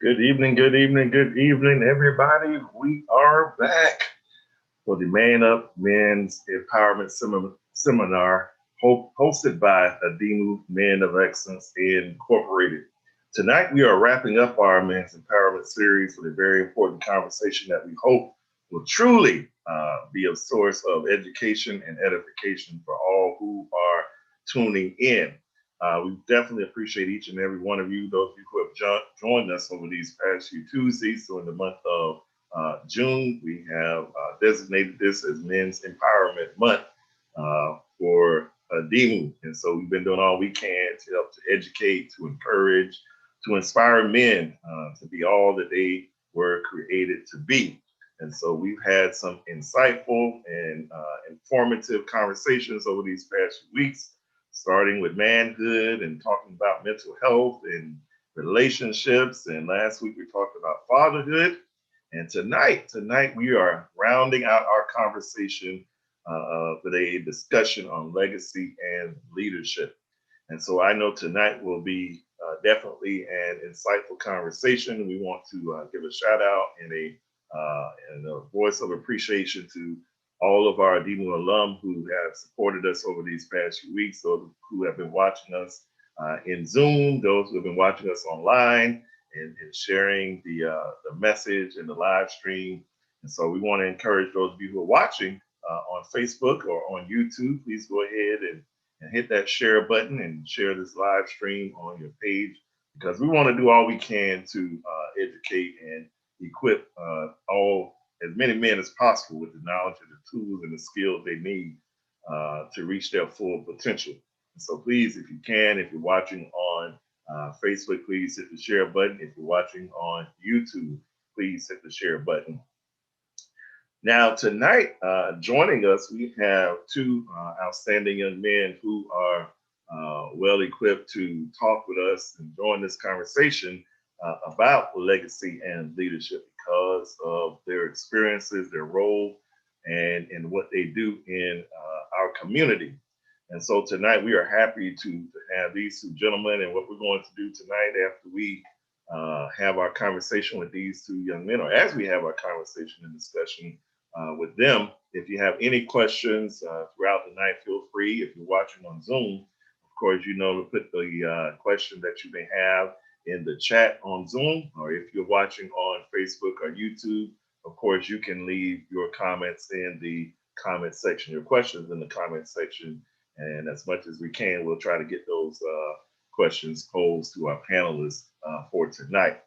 Good evening, good evening, good evening, everybody. We are back for the Man Up Men's Empowerment Seminar hosted by Adimu Men of Excellence Incorporated. Tonight, we are wrapping up our Men's Empowerment series with a very important conversation that we hope will truly be a source of education and edification for all who are tuning in. We definitely appreciate each and every one of you, those of you who have joined us over these past few Tuesdays during the month of June. We have designated this as Men's Empowerment Month for DEMU. And so we've been doing all we can to help to educate, to encourage, to inspire men to be all that they were created to be. And so we've had some insightful and informative conversations over these past few weeks, starting with manhood and talking about mental health and relationships. And last week we talked about fatherhood. And tonight we are rounding out our conversation with a discussion on legacy and leadership. And so I know tonight will be definitely an insightful conversation. We want to give a shout out and a voice of appreciation to all of our DEMU alum who have supported us over these past few weeks, those who have been watching us in Zoom, those who have been watching us online and sharing the message and the live stream. And so we want to encourage those of you who are watching on Facebook or on YouTube, please go ahead and hit that share button and share this live stream on your page, because we want to do all we can to educate and equip all as many men as possible with the knowledge and the tools and the skills they need to reach their full potential. And so please, if you can, if you're watching on Facebook, please hit the share button. If you're watching on YouTube, please hit the share button. Now, tonight, joining us, we have two outstanding young men who are well equipped to talk with us and join this conversation about legacy and leadership because of their experiences, their role, and what they do in our community. And so tonight, we are happy to have these two gentlemen. And what we're going to do tonight after we have our conversation with these two young men, or as we have our conversation and discussion with them. If you have any questions throughout the night, feel free. If you're watching on Zoom, of course, you know to put the question that you may have in the chat on Zoom, or if you're watching on Facebook or YouTube, of course, you can leave your comments in the comment section, your questions in the comment section. And as much as we can, we'll try to get those questions posed to our panelists for tonight.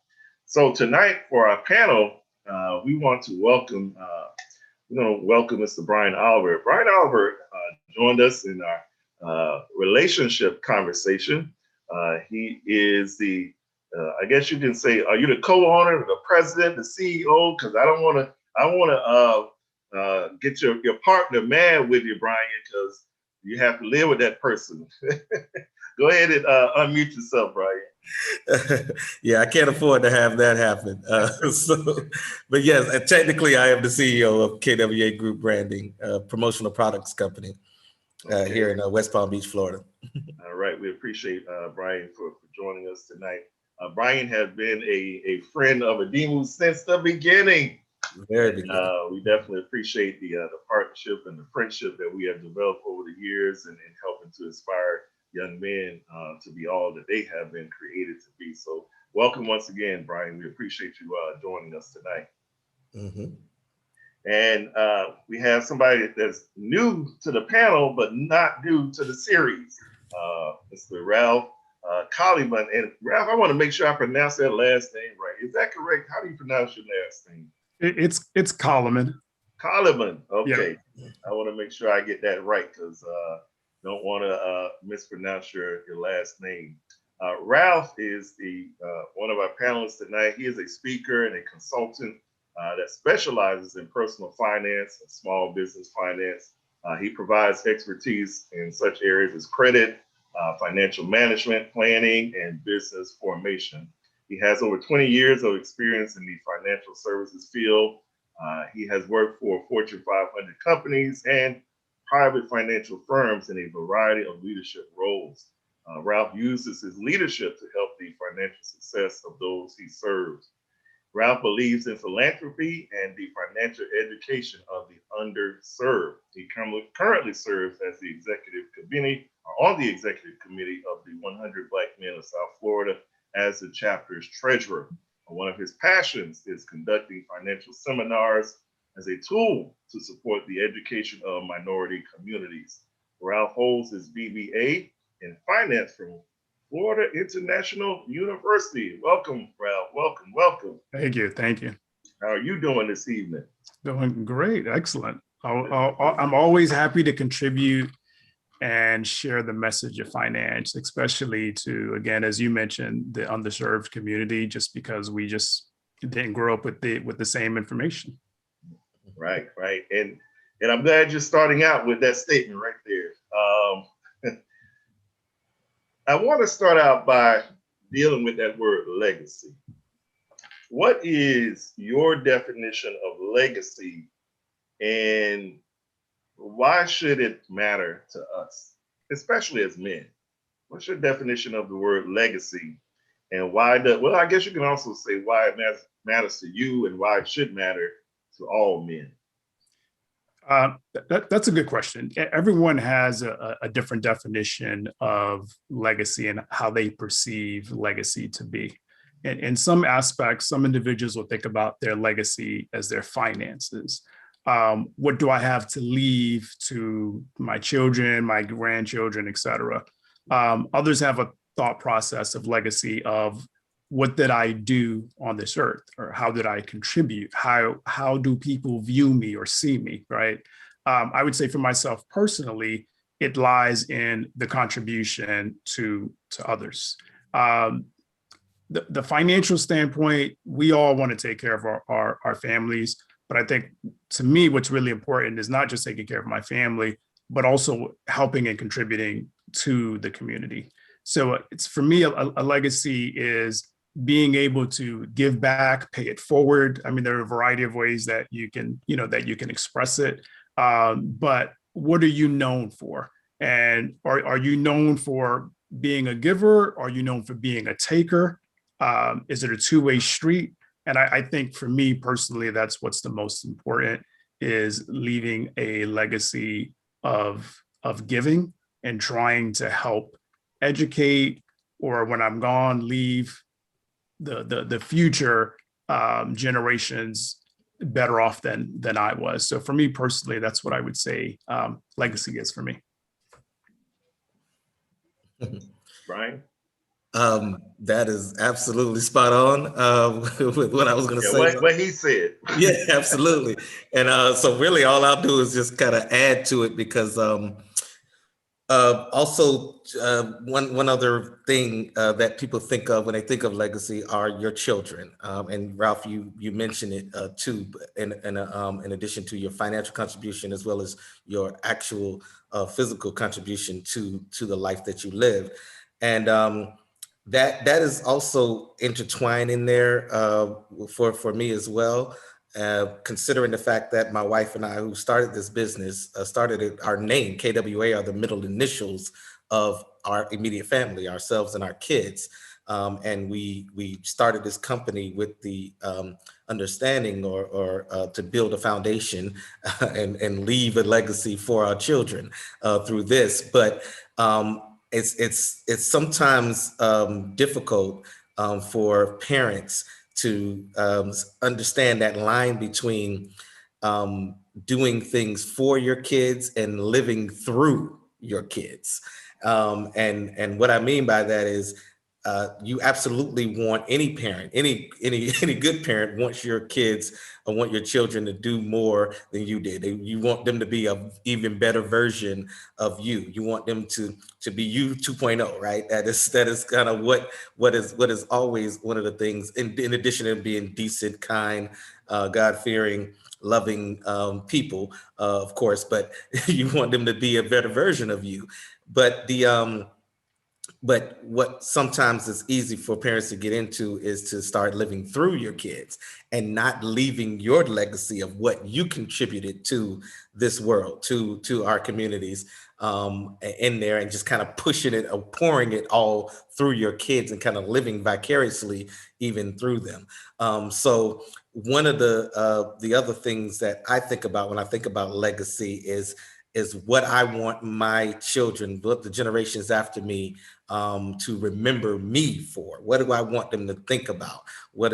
So tonight for our panel, we want to welcome Mr. Brian Oliver. Brian Oliver joined us in our relationship conversation. He is the, I guess you can say, are you the co-owner, the president, the CEO? Because I want to get your partner mad with you, Brian, because you have to live with that person. Go ahead and unmute yourself, Brian. Yeah, I can't afford to have that happen. But yes, technically I am the CEO of KWA Group Branding, promotional products company here in West Palm Beach, Florida. All right, we appreciate Brian for joining us tonight. Brian has been a friend of DEMU since the beginning. Very beginning. We definitely appreciate the partnership and the friendship that we have developed over the years and helping to inspire young men to be all that they have been created to be. So welcome once again, Brian. We appreciate you joining us tonight. Mm-hmm. And we have somebody that's new to the panel, but not new to the series, Mr. Ralph Kaliman. And Ralph, I want to make sure I pronounce that last name right. Is that correct? How do you pronounce your last name? It's Kaliman. Kaliman. Okay. Yeah. I want to make sure I get that right because don't want to mispronounce your last name. Ralph is one of our panelists tonight. He is a speaker and a consultant that specializes in personal finance and small business finance. He provides expertise in such areas as credit, financial management, planning, and business formation. He has over 20 years of experience in the financial services field. He has worked for Fortune 500 companies and private financial firms in a variety of leadership roles. Ralph uses his leadership to help the financial success of those he serves. Ralph believes in philanthropy and the financial education of the underserved. He currently serves as the executive committee or on the executive committee of the 100 Black Men of South Florida as the chapter's treasurer. One of his passions is conducting financial seminars as a tool to support the education of minority communities. Ralph holds his BBA in finance from Florida International University. Welcome, Ralph. Welcome, welcome. Thank you. Thank you. How are you doing this evening? Doing great. Excellent. I'm always happy to contribute and share the message of finance, especially to, again, as you mentioned, the underserved community, just because we just didn't grow up with the same information. Right, right. And I'm glad you're starting out with that statement right there. I want to start out by dealing with that word legacy. what is your definition of legacy, and why should it matter to us, especially as men? What's your definition of the word legacy, and why well, I guess you can also say why it matters to you and why it should matter to all men. That's a good question. Everyone has a different definition of legacy and how they perceive legacy to be. And in some aspects, some individuals will think about their legacy as their finances. What do I have to leave to my children, my grandchildren, et cetera? Others have a thought process of legacy of what did I do on this earth, or how did I contribute? How do people view me or see me, right? I would say for myself personally, it lies in the contribution to others. The financial standpoint, we all want to take care of our families, but I think to me, what's really important is not just taking care of my family, but also helping and contributing to the community. So it's, for me, a legacy is being able to give back, pay it forward. I mean, there are a variety of ways that you can express it. But what are you known for? And are you known for being a giver? Are you known for being a taker? Is it a two-way street? And I think for me personally, that's what's the most important, is leaving a legacy of giving and trying to help educate, or when I'm gone, leave the future generations better off than I was. So for me personally, that's what I would say legacy is for me. Brian? That is absolutely spot on with what I was going to say. What he said. Yeah, absolutely. And so really all I'll do is just kind of add to it, because also, one other thing that people think of when they think of legacy are your children. And Ralph, you mentioned it too, in addition to your financial contribution, as well as your actual physical contribution to the life that you live. And that is also intertwined in there for me as well. Considering the fact that my wife and I, who started this business, started it, our name, KWA, are the middle initials of our immediate family, ourselves and our kids. And we started this company with the understanding or to build a foundation and leave a legacy for our children through this. But it's sometimes difficult for parents to understand that line between doing things for your kids and living through your kids. And what I mean by that is you absolutely want any parent, any good parent wants your kids or want your children to do more than you did. You want them to be an even better version of you. You want them to be you 2.0, right? That is kind of what is always one of the things, in addition to being decent, kind, God-fearing, loving people, of course, but you want them to be a better version of you. But what sometimes is easy for parents to get into is to start living through your kids and not leaving your legacy of what you contributed to this world, to our communities in there, and just kind of pushing it or pouring it all through your kids and kind of living vicariously even through them. So one of the other things that I think about when I think about legacy is what I want my children, what the generations after me, to remember me for. What do I want them to think about? What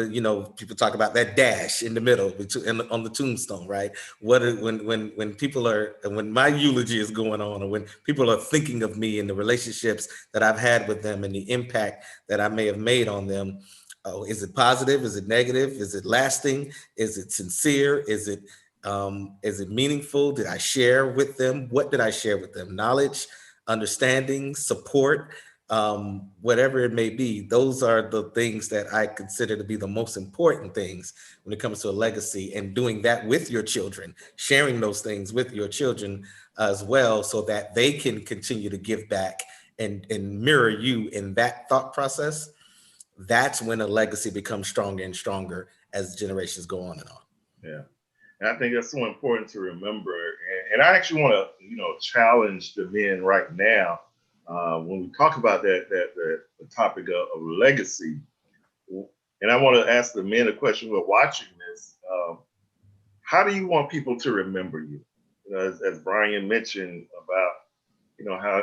people talk about that dash in the middle on the tombstone, right? When people are, when my eulogy is going on, or when people are thinking of me and the relationships that I've had with them and the impact that I may have made on them, is it positive? Is it negative? Is it lasting? Is it sincere? Is it meaningful? Did I share with them? What did I share with them? Knowledge, understanding, support, whatever it may be. Those are the things that I consider to be the most important things when it comes to a legacy, and doing that with your children, sharing those things with your children as well, so that they can continue to give back and mirror you in that thought process. that's when a legacy becomes stronger and stronger as generations go on and on. Yeah. And I think that's so important to remember. And I actually want to, challenge the men right now when we talk about the topic of legacy. And I want to ask the men a question who are watching this. How do you want people to remember you? As Brian mentioned about,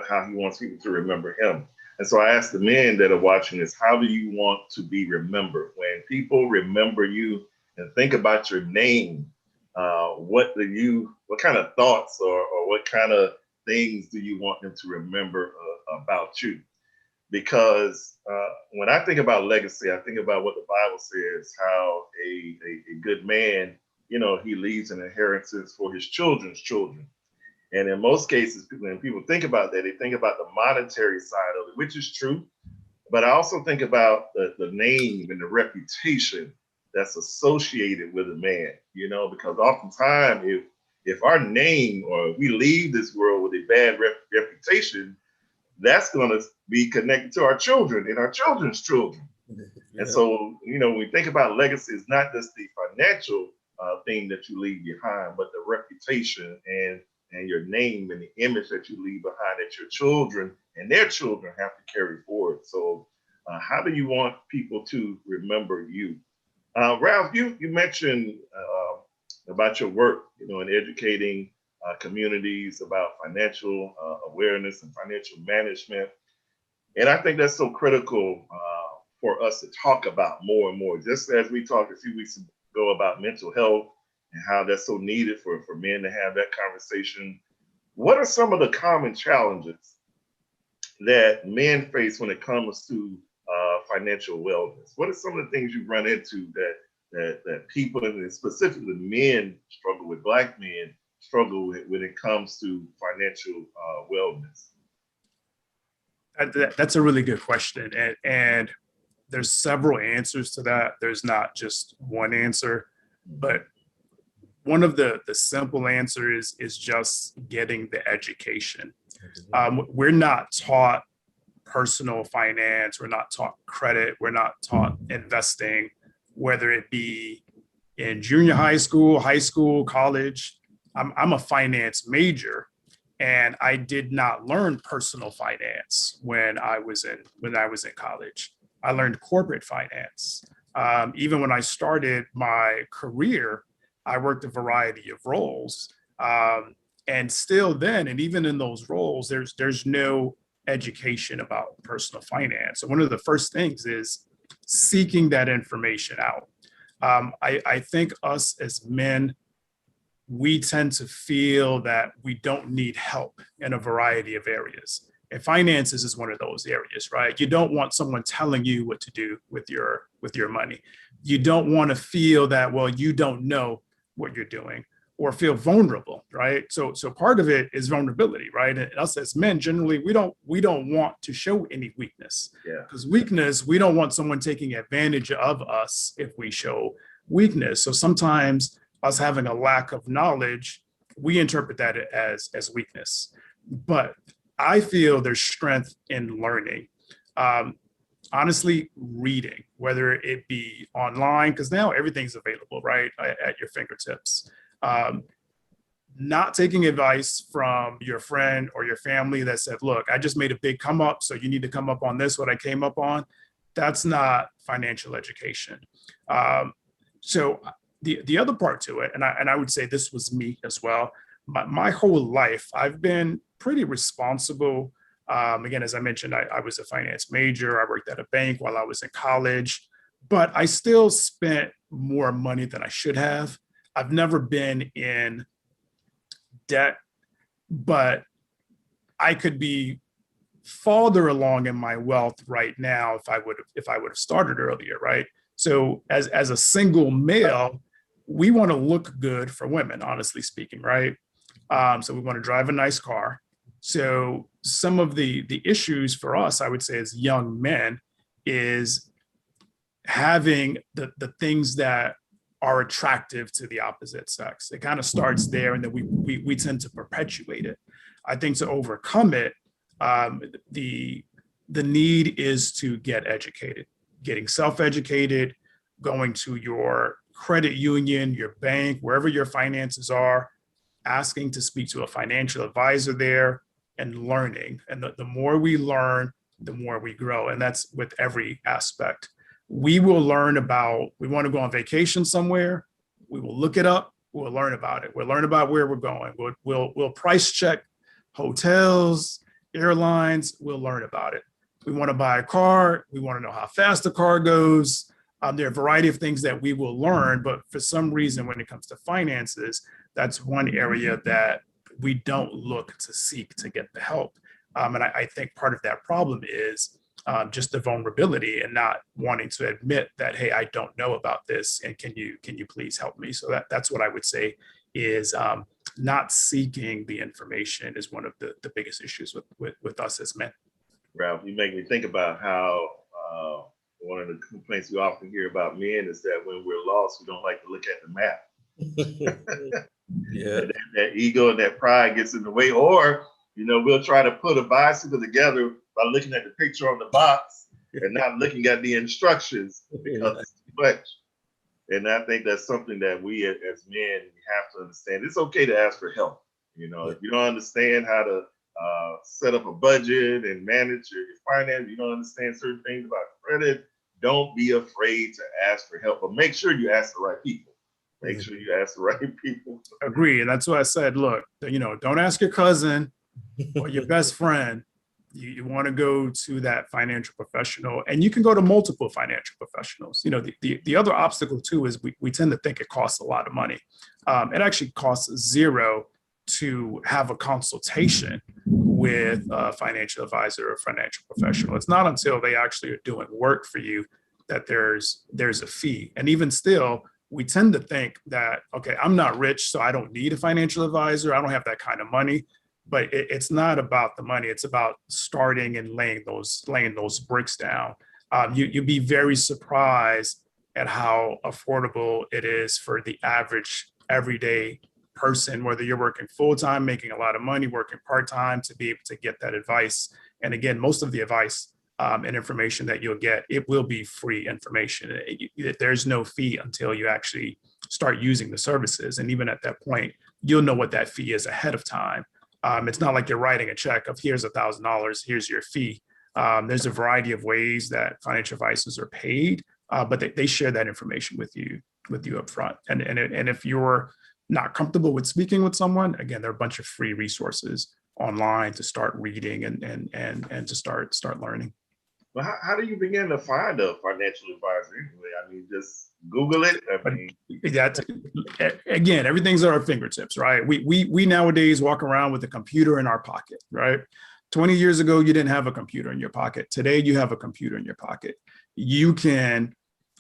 how he wants people to remember him. And so I asked the men that are watching this, how do you want to be remembered? When people remember you and think about your name, what kind of thoughts or what kind of things do you want them to remember about you? Because when I think about legacy, I think about what the Bible says, how a good man, he leaves an inheritance for his children's children. And in most cases, when people think about that, they think about the monetary side of it, which is true. But I also think about the name and the reputation that's associated with a man, because oftentimes if our name or if we leave this world with a bad reputation, that's going to be connected to our children and our children's children. Yeah. And so, when we think about legacy, it's not just the financial thing that you leave behind, but the reputation and your name and the image that you leave behind that your children and their children have to carry forward. So how do you want people to remember you? Ralph, you mentioned about your work, in educating communities about financial awareness and financial management. And I think that's so critical for us to talk about more and more, just as we talked a few weeks ago about mental health and how that's so needed for men to have that conversation. What are some of the common challenges that men face when it comes to financial wellness? What are some of the things you run into that people, and specifically men, struggle with, Black men struggle with when it comes to financial wellness? That's a really good question. And there's several answers to that. There's not just one answer, but one of the simple answers is just getting the education. We're not taught personal finance. We're not taught credit. We're not taught investing, whether it be in junior high school, college. I'm a finance major, and I did not learn personal finance when I was in college. I learned corporate finance. Even when I started my career, I worked a variety of roles. And still then, and even in those roles, there's no education about personal finance. So one of the first things is seeking that information out. I think us as men, we tend to feel that we don't need help in a variety of areas. And finances is one of those areas, right? You don't want someone telling you what to do with your money. You don't want to feel that, well, you don't know what you're doing, or feel vulnerable, right? So part of it is vulnerability, right? And us as men, generally, we don't want to show any weakness. Yeah. Because weakness, we don't want someone taking advantage of us if we show weakness. So sometimes us having a lack of knowledge, we interpret that as weakness. But I feel there's strength in learning. Honestly, reading, whether it be online, because now everything's available, right, at your fingertips. Not taking advice from your friend or your family that said, look, I just made a big come up, so you need to come up on this, what I came up on. That's not financial education. So the other part to it, and I would say this was me as well, my whole life, I've been pretty responsible. Again, as I mentioned, I was a finance major. I worked at a bank while I was in college, but I still spent more money than I should have. I've never been in debt, but I could be farther along in my wealth right now if I would have started earlier, right? So as a single male, we want to look good for women, honestly speaking, right? So we want to drive a nice car. So some of the issues for us, I would say, as young men, is having the things that are attractive to the opposite sex. It kind of starts there, and then we tend to perpetuate it. I think to overcome it, the need is to get educated. getting self-educated, going to your credit union, your bank, wherever your finances are, asking to speak to a financial advisor there and learning. And the more we learn, the more we grow. And that's with every aspect. We will learn about, we want to go on vacation somewhere, we will look it up, we'll learn about it. We'll learn about where we're going. We'll price check hotels, airlines, we'll learn about it. We want to buy a car, we want to know how fast the car goes. There are a variety of things that we will learn, but for some reason, when it comes to finances, that's one area that we don't look to seek to get the help. And I think part of that problem is just the vulnerability and not wanting to admit that, hey, I don't know about this, and can you please help me? So that's what I would say is not seeking the information is one of the biggest issues with us as men. Ralph, you make me think about how one of the complaints we often hear about men is that when we're lost, we don't like to look at the map. Yeah. That ego and that pride gets in the way, or we'll try to put a bicycle together by looking at the picture on the box and not looking at the instructions because it's too much. And I think that's something that we as men have to understand. It's okay to ask for help. If you don't understand how to set up a budget and manage your finance, you don't understand certain things about credit, don't be afraid to ask for help, but make sure you ask the right people. Make sure you ask the right people. Agree. And that's why I said, look, don't ask your cousin or your best friend. You want to go to that financial professional, and you can go to multiple financial professionals. The other obstacle too is we tend to think it costs a lot of money. It actually costs zero to have a consultation with a financial advisor or financial professional. It's not until they actually are doing work for you that there's a fee. And even still, we tend to think that, okay, I'm not rich, so I don't need a financial advisor. I don't have that kind of money. But it's not about the money. It's about starting and laying those bricks down. You'd be very surprised at how affordable it is for the average everyday person, whether you're working full-time, making a lot of money, working part-time, to be able to get that advice. And again, most of the advice and information that you'll get, it will be free information. There's no fee until you actually start using the services. And even at that point, you'll know what that fee is ahead of time. It's not like you're writing a check of here's $1,000, here's your fee. There's a variety of ways that financial advisors are paid, but they share that information with you up front. And if you're not comfortable with speaking with someone, again, there are a bunch of free resources online to start reading and to start learning. Well, how do you begin to find a financial advisor anyway? I mean, just Google it. Again, everything's at our fingertips, right? We nowadays walk around with a computer in our pocket, right? 20 years ago, you didn't have a computer in your pocket. Today, you have a computer in your pocket. You can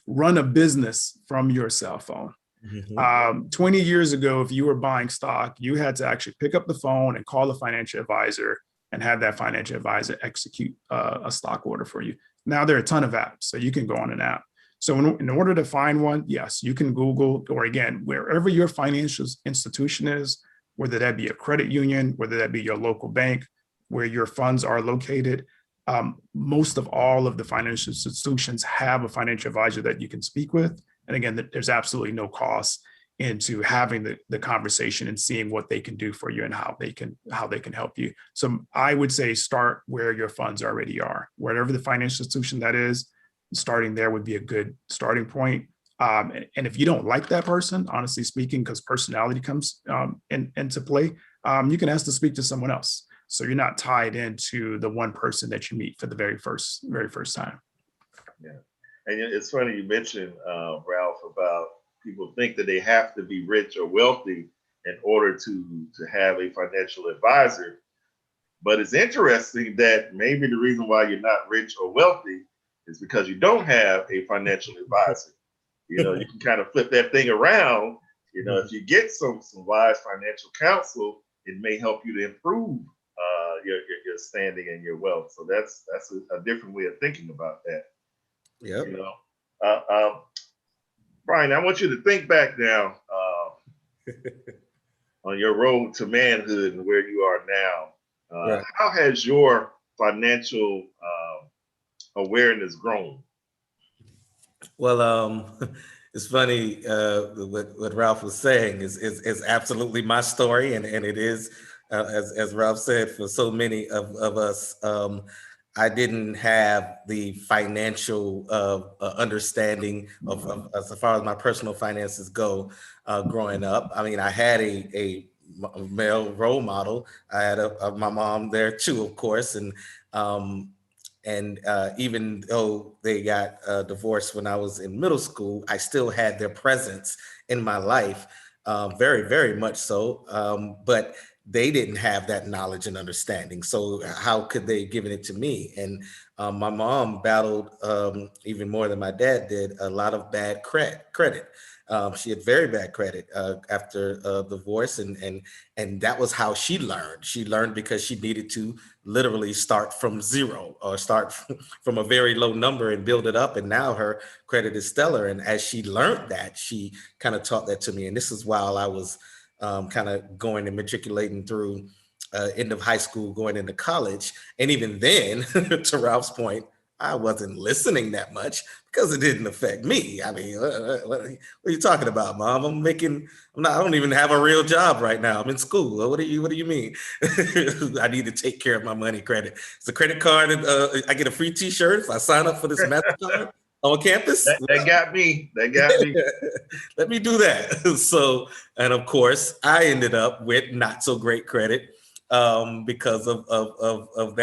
run a business from your cell phone. Mm-hmm. 20 years ago, if you were buying stock, you had to actually pick up the phone and call a financial advisor and have that financial advisor execute a stock order for you. Now there are a ton of apps, so you can go on an app. So in order to find one, yes, you can Google, or again, wherever your financial institution is, whether that be a credit union, whether that be your local bank, where your funds are located, most of all of the financial institutions have a financial advisor that you can speak with. And again, there's absolutely no cost into having the conversation and seeing what they can do for you and how they can help you. So I would say start where your funds already are, wherever the financial institution that is. Starting there would be a good starting point. And if you don't like that person, honestly speaking, because personality comes into play, you can ask to speak to someone else. So you're not tied into the one person that you meet for the very first time. Yeah, and it's funny you mentioned, Ralph, about people think that they have to be rich or wealthy in order to have a financial advisor. But it's interesting that maybe the reason why you're not rich or wealthy is because you don't have a financial advisor. You can kind of flip that thing around. If you get some wise financial counsel, it may help you to improve your standing and your wealth. So that's a different way of thinking about that. Yeah. Brian, I want you to think back now on your road to manhood and where you are now. Yeah. How has your financial awareness grown? Well, it's funny. What Ralph was saying is absolutely my story, and it is, as Ralph said, for so many of us. I didn't have the financial understanding of as far as my personal finances go growing up. I mean, I had a male role model. I had my mom there too, of course, um, and even though they got divorced when I was in middle school, I still had their presence in my life, very, very much so. But they didn't have that knowledge and understanding. So how could they have given it to me? And my mom battled even more than my dad did, a lot of bad credit. She had very bad credit after divorce, and that was how she learned. She learned because she needed to literally start from zero or start from a very low number and build it up. And now her credit is stellar. And as she learned that, she kind of taught that to me. And this is while I was kind of going and matriculating through end of high school, going into college. And even then, to Ralph's point, I wasn't listening that much because it didn't affect me. I mean, what are you talking about, Mom? I don't even have a real job right now. I'm in school. What do you mean? I need to take care of my money credit. It's a credit card, and I get a free T-shirt if I sign up for this MasterCard on campus. That got me. That got me. Let me do that. So, and of course, I ended up with not so great credit because of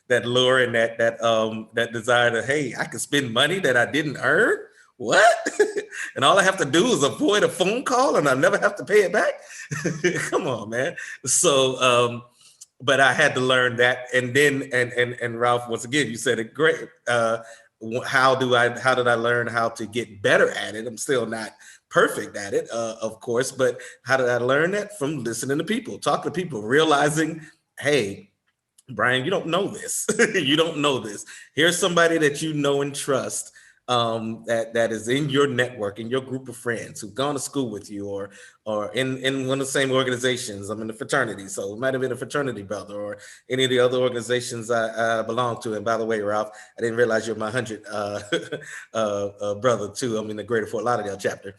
that lure and that desire to, hey, I can spend money that I didn't earn. What? And all I have to do is avoid a phone call and I never have to pay it back. Come on, man. So but I had to learn that. And then and Ralph, once again, you said it great. How did I learn how to get better at it? I'm still not perfect at it, of course, but how did I learn that? From listening to people, talking to people, realizing, hey, Brian, you don't know this. You don't know this. Here's somebody that you know and trust, that is in your network, in your group of friends who've gone to school with you, or in one of the same organizations. I'm in the fraternity, so it might have been a fraternity brother or any of the other organizations I belong to. And by the way, Ralph, I didn't realize you're my 100 brother too. I'm in the Greater Fort Lauderdale chapter.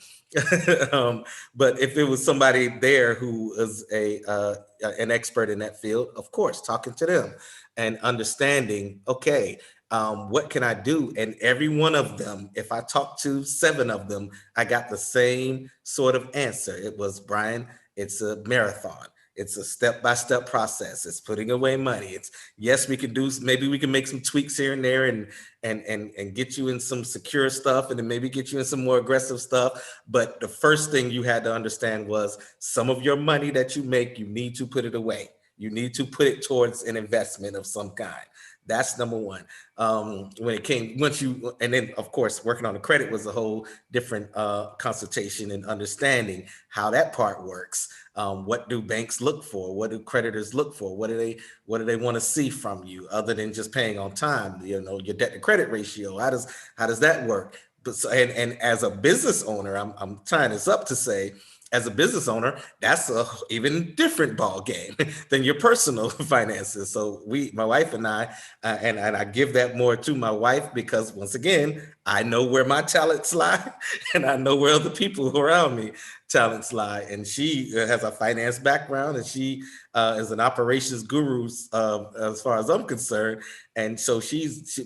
But if it was somebody there who is an expert in that field, of course, talking to them and understanding, okay, what can I do? And every one of them, if I talked to 7 of them, I got the same sort of answer. It was, Brian, it's a marathon. It's a step-by-step process. It's putting away money. It's, yes, we can do, maybe we can make some tweaks here and there and get you in some secure stuff and then maybe get you in some more aggressive stuff. But the first thing you had to understand was some of your money that you make, you need to put it away. You need to put it towards an investment of some kind. That's number one. When it came, and then of course, working on the credit was a whole different consultation and understanding how that part works. What do banks look for? What do creditors look for? What do they want to see from you other than just paying on time? You know, your debt to credit ratio. How does that work? But and as a business owner, I'm tying this up to say, as a business owner, that's a even different ball game than your personal finances. So my wife and I, and I give that more to my wife because once again, I know where my talents lie and I know where other people around me talents lie. And she has a finance background and she is an operations guru as far as I'm concerned. And so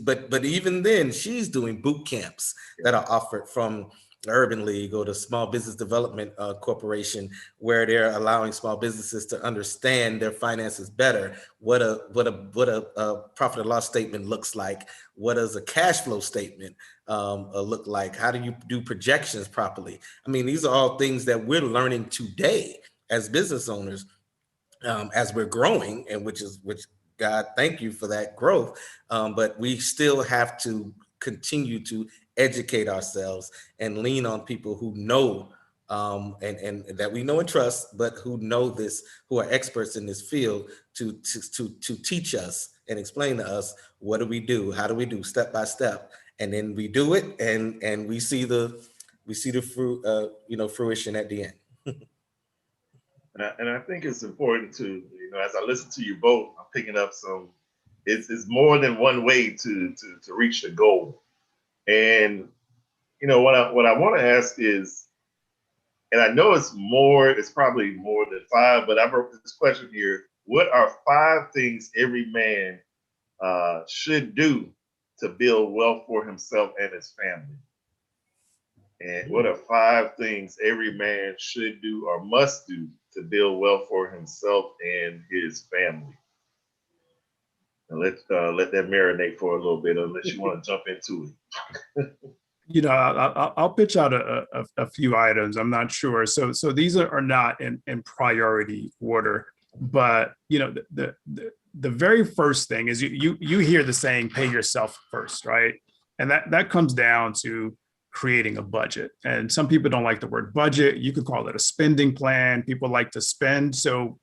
but even then she's doing boot camps that are offered from the Urban League or the Small Business Development Corporation, where they're allowing small businesses to understand their finances better. What a profit and loss statement looks like. What does a cash flow statement look like? How do you do projections properly? I mean, these are all things that we're learning today as business owners, as we're growing, and which God, thank you for that growth. But we still have to continue to educate ourselves and lean on people who know, and that we know and trust, but who know this, who are experts in this field to teach us and explain to us what do we do, how do we do step by step, and then we do it, and we see the fruit, fruition at the end. And I think it's important to, as I listen to you both, I'm picking up some, it's more than one way to reach the goal. And what I want to ask is, and I know it's probably more than five, but I wrote this question here. What are five things every man should do to build wealth for himself and his family? And what are five things every man should do or must do to build wealth for himself and his family? And let that marinate for a little bit, unless you want to jump into it. I'll pitch out a few items. I'm not sure. So these are not in priority order, but the very first thing is you hear the saying, pay yourself first, right? And that comes down to creating a budget. And some people don't like the word budget. You could call it a spending plan. People like to spend, so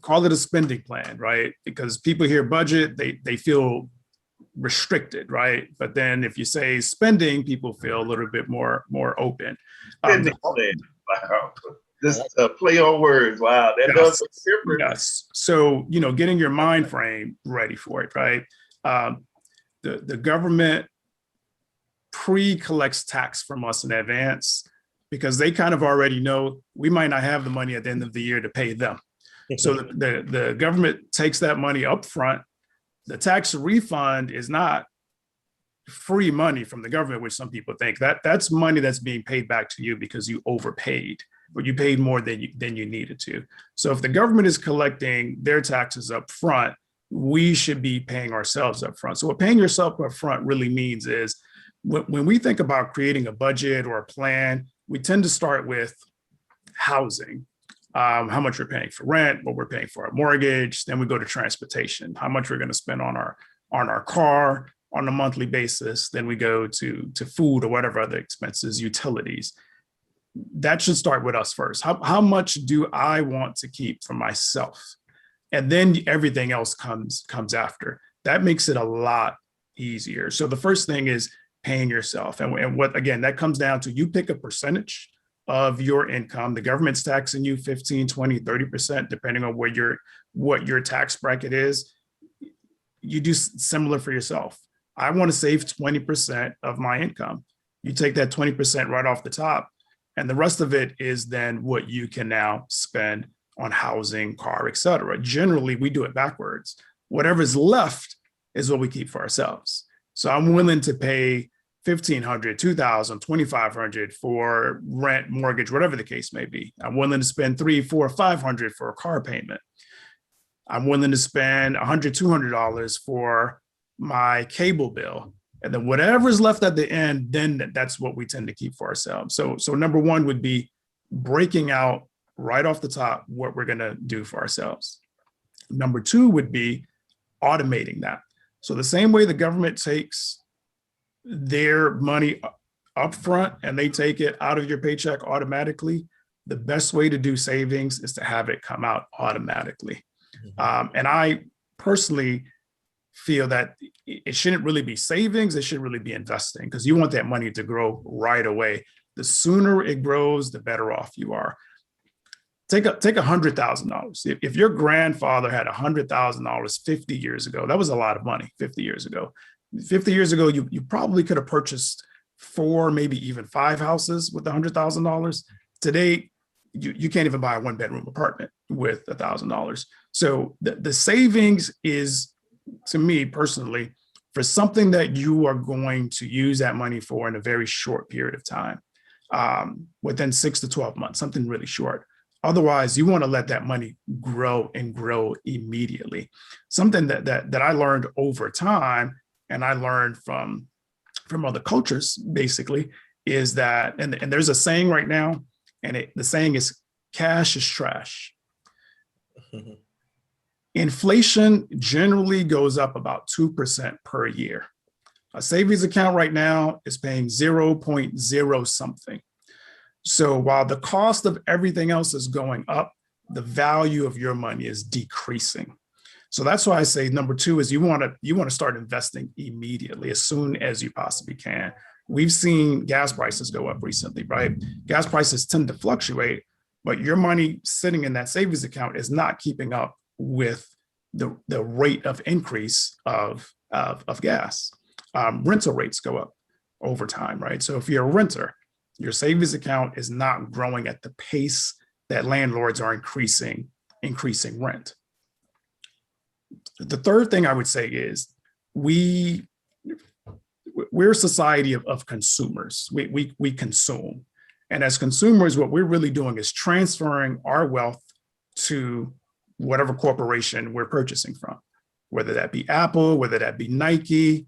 call it a spending plan, right? Because people hear budget, they feel restricted, right? But then if you say spending, people feel a little bit more open. Wow. Just play on words. Wow, that does look different. Yes. So getting your mind frame ready for it, right? The government pre-collects tax from us in advance because they kind of already know we might not have the money at the end of the year to pay them. So the government takes that money up front. The tax refund is not free money from the government, which some people think. That's money that's being paid back to you because you overpaid, or you paid more than you needed to. So if the government is collecting their taxes up front, we should be paying ourselves up front. So what paying yourself up front really means is when we think about creating a budget or a plan, we tend to start with housing. How much we're paying for rent, what we're paying for our mortgage. Then we go to transportation, how much we're going to spend on our car on a monthly basis. Then we go to food or whatever other expenses, utilities. That should start with us first. How much do I want to keep for myself? And then everything else comes after. That makes it a lot easier. So the first thing is paying yourself. And what, again, that comes down to you pick a percentage of your income. The government's taxing you 15, 20, 30%, depending on what your tax bracket is. You do similar for yourself. I want to save 20% of my income. You take that 20% right off the top, and the rest of it is then what you can now spend on housing, car, et cetera. Generally, we do it backwards. Whatever's left is what we keep for ourselves. So I'm willing to pay $1,500, $2,000, $2,500 for rent, mortgage, whatever the case may be. I'm willing to spend $300, $400, $500 for a car payment. I'm willing to spend $100, $200 for my cable bill. And then whatever's left at the end, then that's what we tend to keep for ourselves. So number one would be breaking out right off the top what we're going to do for ourselves. Number two would be automating that. So the same way the government takes their money up front and they take it out of your paycheck automatically, the best way to do savings is to have it come out automatically. And I personally feel that it shouldn't really be savings, it should really be investing, because you want that money to grow right away. The sooner it grows, the better off you are. Take $100,000. If your grandfather had $100,000 50 years ago, that was a lot of money 50 years ago. 50 years ago, you probably could have purchased 4, maybe even 5 houses with $100,000. Today, you can't even buy a 1-bedroom apartment with $1,000. So the savings is, to me personally, for something that you are going to use that money for in a very short period of time, within 6 to 12 months, something really short. Otherwise, you want to let that money grow and grow immediately. Something that I learned over time, and I learned from other cultures, basically, is that, and there's a saying right now, and the saying is, cash is trash. Inflation generally goes up about 2% per year. A savings account right now is paying 0.0 something. So while the cost of everything else is going up, the value of your money is decreasing. So that's why I say number two is you want to start investing immediately, as soon as you possibly can. We've seen gas prices go up recently, right? Gas prices tend to fluctuate, but your money sitting in that savings account is not keeping up with the rate of increase of gas. Rental rates go up. over time, right? So if you're a renter, your savings account is not growing at the pace that landlords are increasing rent. The third thing I would say is we're a society of consumers. We consume. And as consumers, what we're really doing is transferring our wealth to whatever corporation we're purchasing from, whether that be Apple, whether that be Nike,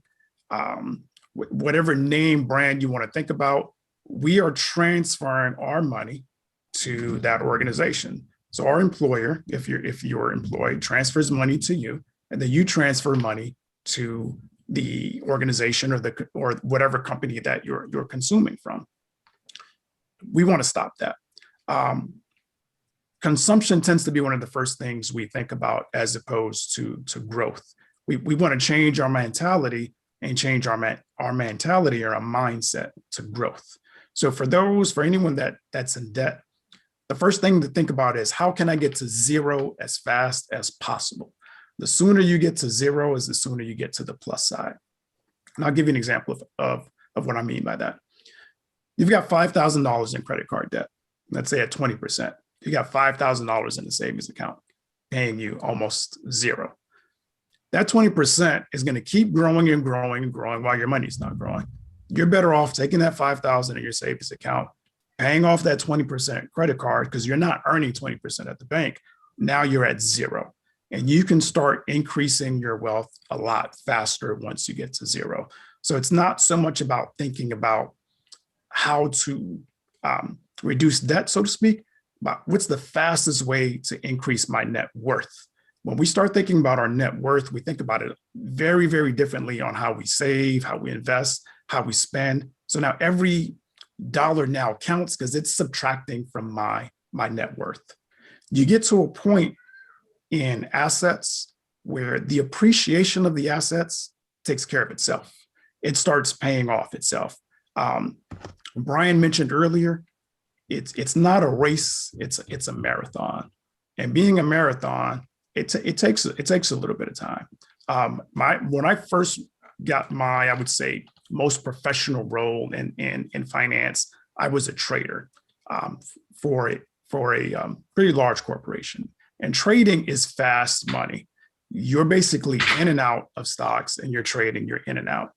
whatever name brand you want to think about, we are transferring our money to that organization. So our employer, if you're employed, transfers money to you, and then you transfer money to the organization or whatever company that you're consuming from. We want to stop that. Consumption tends to be one of the first things we think about as opposed to growth. We want to change our mentality and change our mentality or our mindset to growth. So for anyone that's in debt, the first thing to think about is how can I get to zero as fast as possible? The sooner you get to zero is the sooner you get to the plus side. And I'll give you an example of what I mean by that. You've got $5,000 in credit card debt, let's say at 20%. You got $5,000 in the savings account, paying you almost zero. That 20% is going to keep growing and growing and growing while your money's not growing. You're better off taking that $5,000 in your savings account, paying off that 20% credit card because you're not earning 20% at the bank. Now you're at zero. And you can start increasing your wealth a lot faster once you get to zero. So it's not so much about thinking about how to reduce debt, so to speak, but what's the fastest way to increase my net worth? When we start thinking about our net worth, we think about it very, very differently on how we save, how we invest, how we spend. So now every dollar now counts because it's subtracting from my net worth. You get to a point in assets where the appreciation of the assets takes care of itself. It starts paying off itself. Brian mentioned earlier, it's not a race, it's a marathon. And being a marathon, it takes a little bit of time. When I first got I would say, most professional role in finance, I was a trader for a pretty large corporation. And trading is fast money. You're basically in and out of stocks and you're trading, you're in and out.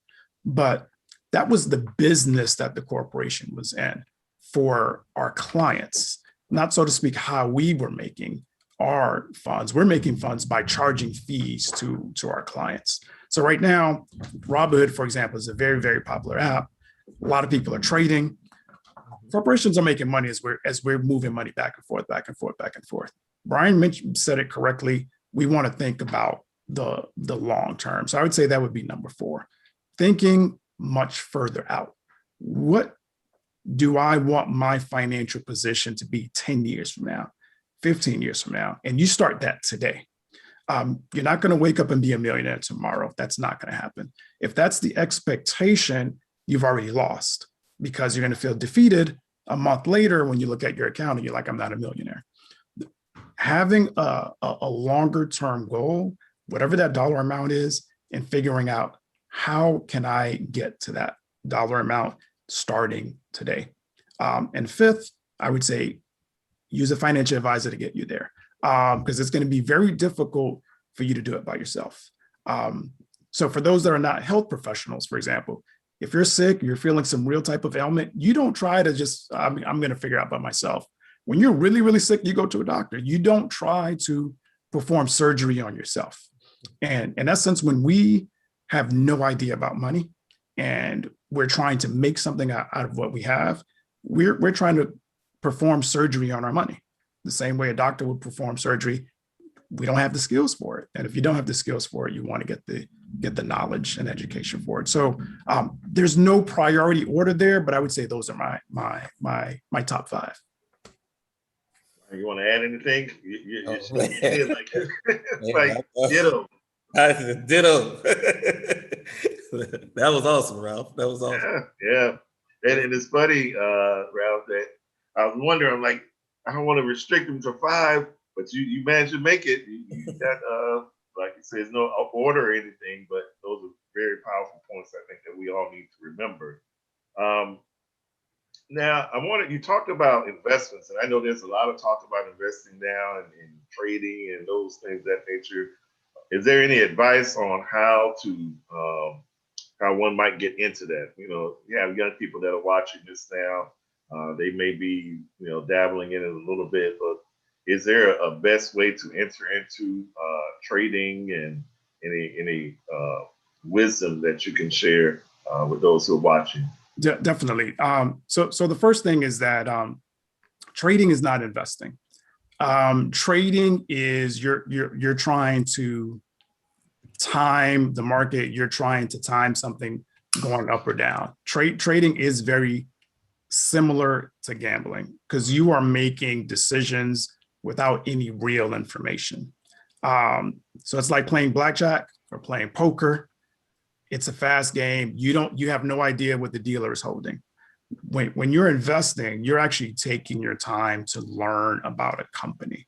But that was the business that the corporation was in for our clients, not so to speak how we were making our funds. We're making funds by charging fees to our clients. So right now, Robinhood, for example, is a very, very popular app. A lot of people are trading. Corporations are making money as we're moving money back and forth, back and forth, back and forth. Brian said it correctly. We want to think about the long term. So I would say that would be number 4, thinking much further out. What do I want my financial position to be 10 years from now, 15 years from now? And you start that today. You're not going to wake up and be a millionaire tomorrow. That's not going to happen. If that's the expectation, you've already lost because you're going to feel defeated a month later when you look at your account and you're like, I'm not a millionaire. Having a longer term goal, whatever that dollar amount is, and figuring out how can I get to that dollar amount starting today. And 5th, I would say use a financial advisor to get you there because it's going to be very difficult for you to do it by yourself. So for those that are not health professionals, for example, if you're sick, you're feeling some real type of ailment, you don't try to just, I'm going to figure it out by myself. When you're really, really sick, you go to a doctor. You don't try to perform surgery on yourself. And in essence, when we have no idea about money and we're trying to make something out of what we have, we're trying to perform surgery on our money. The same way a doctor would perform surgery, we don't have the skills for it. And if you don't have the skills for it, you want to get the knowledge and education for it. So there's no priority order there, but I would say those are my top 5. You want to add anything? It's like ditto. Ditto. That was awesome, Ralph. That was awesome. Yeah. And it's funny, Ralph, that I was wondering, like, I don't want to restrict them to 5, but you managed to make it. You got, like you said, there's no order or anything, but those are very powerful points I think that we all need to remember Um, Now, you talked about investments, and I know there's a lot of talk about investing now and trading and those things of that nature. Is there any advice on how one might get into that? You know, you have young people that are watching this now. They may be, dabbling in it a little bit, but is there a best way to enter into trading and any wisdom that you can share with those who are watching? Definitely. So the first thing is that trading is not investing. Trading is you're trying to time the market. You're trying to time something going up or down. Trading is very similar to gambling because you are making decisions without any real information. So it's like playing blackjack or playing poker. It's a fast game. You have no idea what the dealer is holding. When you're investing, you're actually taking your time to learn about a company.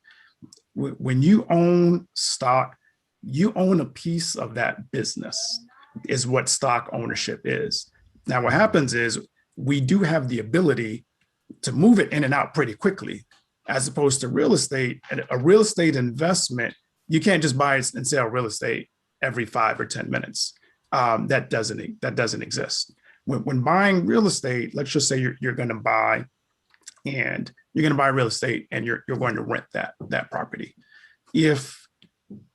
When you own stock, you own a piece of that business, is what stock ownership is. Now, what happens is we do have the ability to move it in and out pretty quickly, as opposed to real estate. A real estate investment, you can't just buy and sell real estate every 5 or 10 minutes. That doesn't exist. When buying real estate, let's just say you're going to buy real estate and you're going to rent that property. If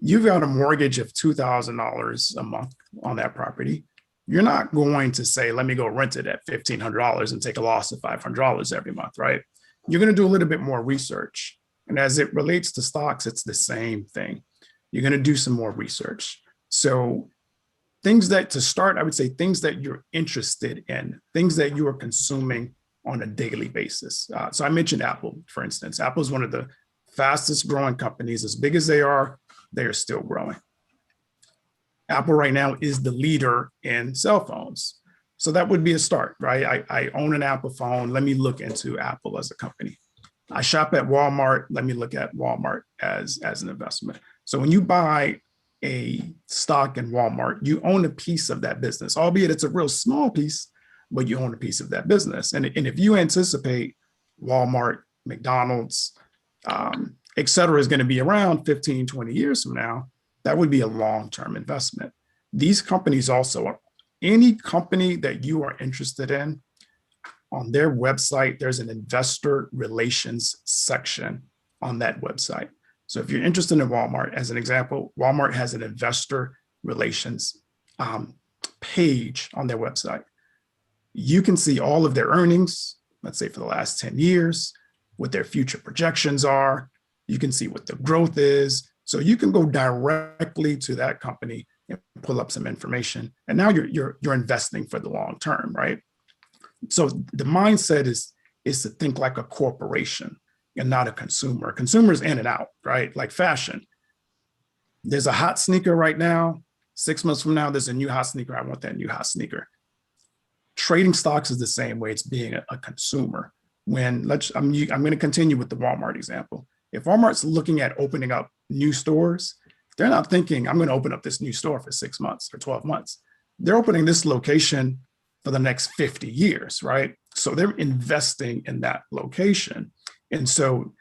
you've got a mortgage of $2,000 a month on that property, you're not going to say, let me go rent it at $1,500 and take a loss of $500 every month, right? You're going to do a little bit more research. And as it relates to stocks, it's the same thing. You're going to do some more research. So to start, I would say things that you're interested in, things that you are consuming on a daily basis. So I mentioned Apple, for instance. Apple is one of the fastest growing companies. As big as they are still growing. Apple right now is the leader in cell phones. So that would be a start, right? I own an Apple phone. Let me look into Apple as a company. I shop at Walmart. Let me look at Walmart as an investment. So when you buy a stock in Walmart, you own a piece of that business, albeit it's a real small piece, but you own a piece of that business. And if you anticipate Walmart, McDonald's, et cetera, is going to be around 15, 20 years from now, that would be a long-term investment. These companies also, any company that you are interested in, on their website, there's an investor relations section on that website. So if you're interested in Walmart, as an example, Walmart has an investor relations page on their website. You can see all of their earnings, let's say for the last 10 years, what their future projections are. You can see what the growth is. So you can go directly to that company and pull up some information. And now you're investing for the long term, right? So the mindset is to think like a corporation and not a consumer. Consumers in and out, right? Like fashion. There's a hot sneaker right now. 6 months from now, there's a new hot sneaker. I want that new hot sneaker. Trading stocks is the same way. It's being a consumer. I'm going to continue with the Walmart example. If Walmart's looking at opening up new stores, they're not thinking, I'm going to open up this new store for 6 months or 12 months. They're opening this location for the next 50 years, right? So they're investing in that location. And so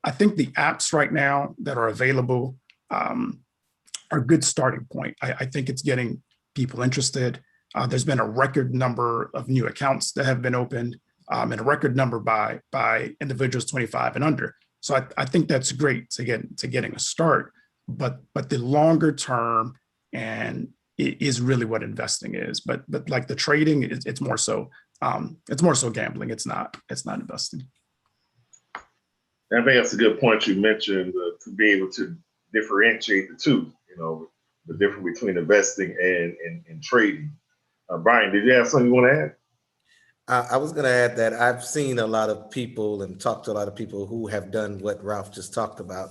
I think the apps right now that are available are a good starting point. I think it's getting people interested. There's been a record number of new accounts that have been opened and a record number by individuals 25 and under. So I think that's great to getting a start, but the longer term and it is really what investing is. But like the trading, it's more so gambling. It's not investing. I think that's a good point you mentioned to be able to differentiate the two. The difference between investing and trading. Brian, did you have something you want to add? I was going to add that I've seen a lot of people and talked to a lot of people who have done what Ralph just talked about.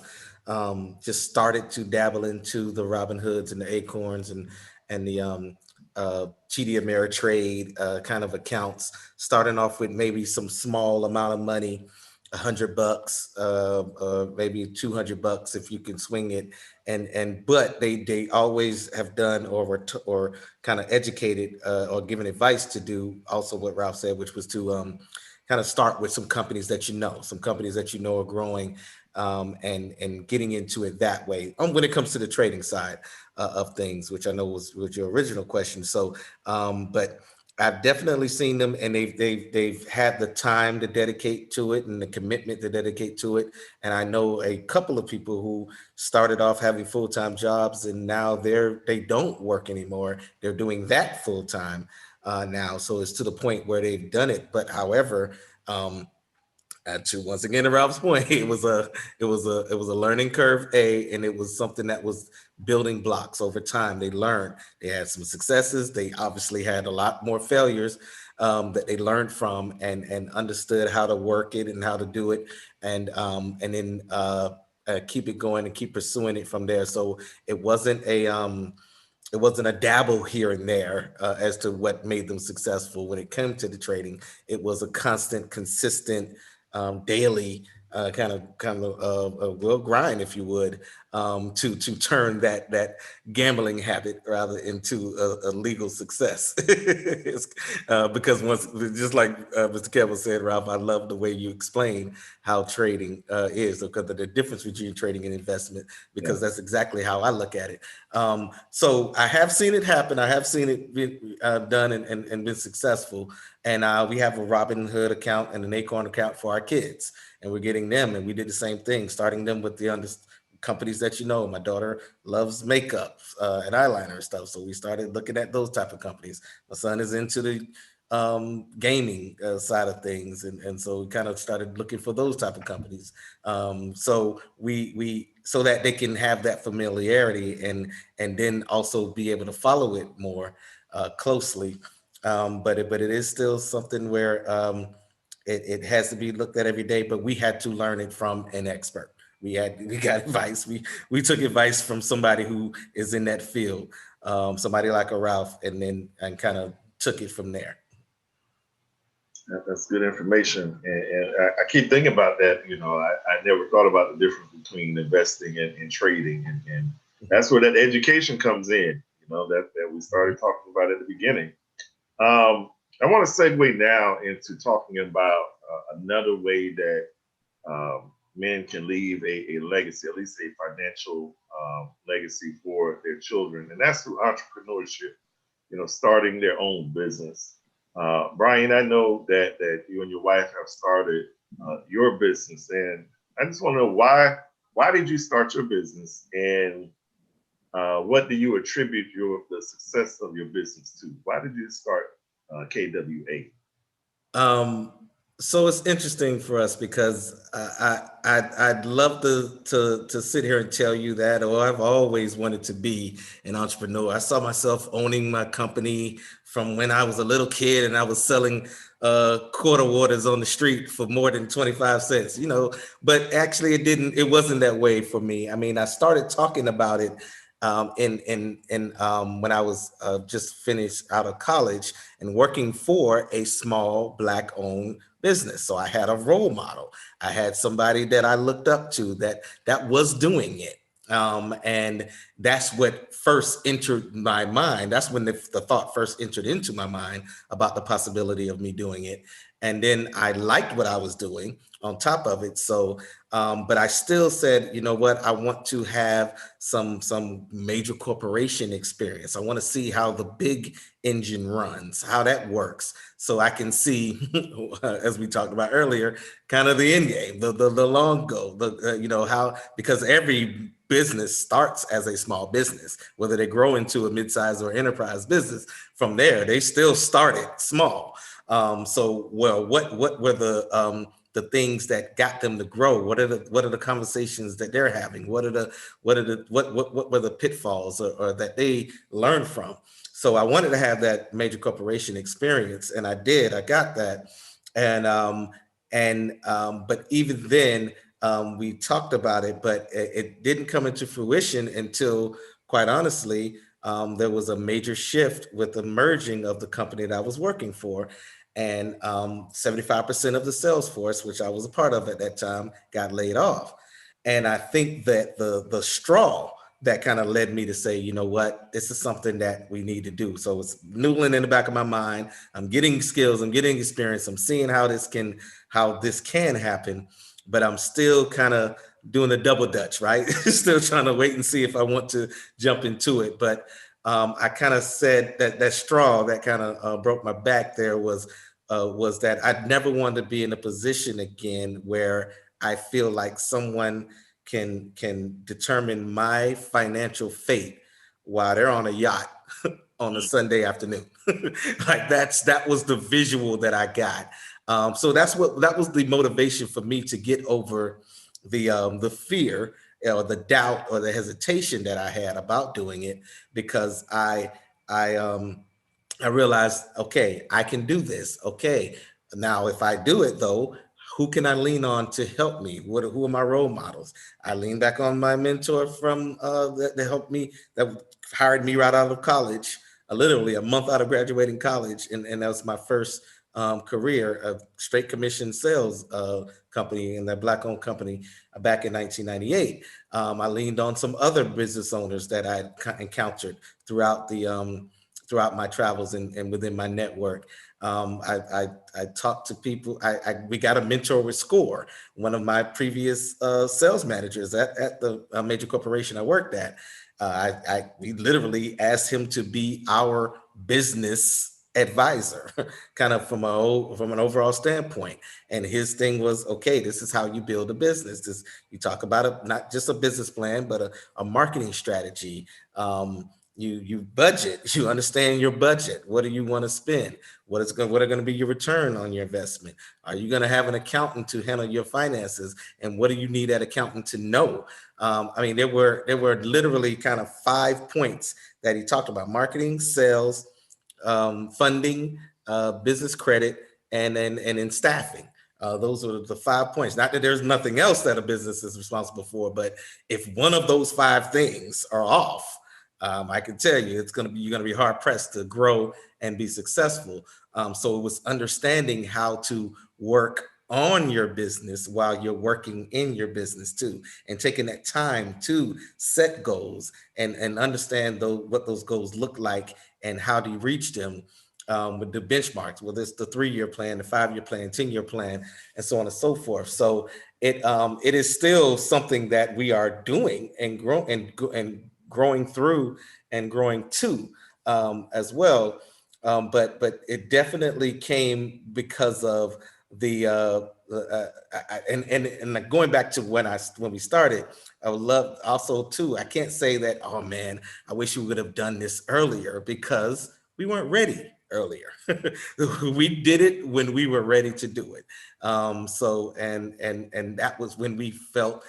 Just started to dabble into the Robinhoods and the Acorns and the TD Ameritrade kind of accounts, starting off with maybe some small amount of money, $100, maybe $200 if you can swing it. But they always have done or kind of educated or given advice to do also what Ralph said, which was to kind of start with some companies that some companies that are growing, and getting into it that way. When it comes to the trading side of things, which I know was your original question. So, but I've definitely seen them, and they've had the time to dedicate to it and the commitment to dedicate to it. And I know a couple of people who started off having full-time jobs, and now they don't work anymore. They're doing that full-time now. So it's to the point where they've done it. But however, to once again to Ralph's point, it was a learning curve, and it was something that was building blocks over time. They learned, they had some successes, they obviously had a lot more failures that they learned from, and understood how to work it and how to do it, and then keep it going and keep pursuing it from there. So it wasn't a dabble here and there as to what made them successful when it came to the trading. It was a constant, consistent, daily kind of well grind, if you would, to turn that gambling habit rather into a legal success. Because once, just like Mr. Kevin said, Ralph, I love the way you explain how trading is, because of the difference between trading and investment, because that's exactly how I look at it. So I have seen it happen. I have seen it be done and been successful. And we have a Robinhood account and an Acorn account for our kids, and we're getting them. And we did the same thing, starting them with the companies that my daughter loves makeup and eyeliner and stuff. So we started looking at those type of companies. My son is into the gaming side of things, and so we kind of started looking for those type of companies. So so that they can have that familiarity and then also be able to follow it more closely. But it is still something where it has to be looked at every day. But we had to learn it from an expert. We got advice. We took advice from somebody who is in that field, somebody like a Ralph, and kind of took it from there. That's good information, and I keep thinking about that. I never thought about the difference between investing and trading, and that's where that education comes in. That we started talking about at the beginning. I want to segue now into talking about another way that men can leave a legacy, at least a financial legacy for their children, and that's through entrepreneurship. Starting their own business. Brian, I know that you and your wife have started your business, and I just want to know why did you start your business, and what do you attribute the success of your business to? Why did you start KWA? So it's interesting for us because I'd love to sit here and tell you that, or I've always wanted to be an entrepreneur. I saw myself owning my company from when I was a little kid, and I was selling quarter waters on the street for more than 25 cents, but actually it wasn't that way for me. I mean, I started talking about it when I was just finished out of college and working for a small Black-owned business. So I had a role model. I had somebody that I looked up to that was doing it. And that's what first entered my mind. That's when the thought first entered into my mind about the possibility of me doing it. And then I liked what I was doing on top of it. So, but I still said, you know what, I want to have some major corporation experience. I want to see how the big engine runs, how that works. So I can see, as we talked about earlier, kind of the end game, the long goal, how, because every business starts as a small business, whether they grow into a mid-size or enterprise business. From there, they still started small. So, well, what were the things that got them to grow? What are the conversations that they're having? What were the pitfalls or that they learned from? So I wanted to have that major corporation experience, and I did. I got that, but even then, we talked about it, but it didn't come into fruition until, quite honestly, there was a major shift with the merging of the company that I was working for. and 75% of the sales force, which I was a part of at that time, got laid off. And I think that the straw that kind of led me to say, you know what, this is something that we need to do. So it's noodling in the back of my mind. I'm getting skills, I'm getting experience, I'm seeing how this can happen, but I'm still kind of doing the double dutch, right? Still trying to wait and see if I want to jump into it. But I kind of said that straw that kind of broke my back there was that I'd never wanted to be in a position again where I feel like someone can determine my financial fate while they're on a yacht on a Sunday afternoon. Like that was the visual that I got. So that was the motivation for me to get over the fear or the doubt or the hesitation that I had about doing it, because I realized, okay, I can do this. Okay, now if I do it though, who can I lean on to help me? Who are my role models? I lean back on my mentor from that helped me, that hired me right out of college, literally a month out of graduating college, and that was my first career, a straight commission sales company, and that Black-owned company back in 1998. I leaned on some other business owners that I encountered throughout throughout my travels and within my network. I talked to people. We got a mentor with SCORE, one of my previous sales managers at the major corporation I worked at. We literally asked him to be our business advisor, kind of from an overall standpoint. And his thing was, okay, this is how you build a business. You talk about not just a business plan, but a marketing strategy. You budget, you understand your budget. What do you want to spend? What are going to be your return on your investment? Are you going to have an accountant to handle your finances? And what do you need that accountant to know? I mean, there were literally kind of 5 points that he talked about: marketing, sales, funding, business credit, and in staffing. Those are the 5 points. Not that there's nothing else that a business is responsible for, but if one of those 5 things are off, I can tell you you're gonna be hard pressed to grow and be successful. So it was understanding how to work on your business while you're working in your business too, and taking that time to set goals and understand what those goals look like and how do you reach them, with the benchmarks, whether it's the 3-year plan, the 5-year plan, 10-year plan, and so on and so forth. So it is still something that we are doing and growing through and growing to, as well. But it definitely came because of and going back to when we started, I would love also too. I can't say that, oh man, I wish we would have done this earlier, because we weren't ready earlier. We did it when we were ready to do it. So and that was when we felt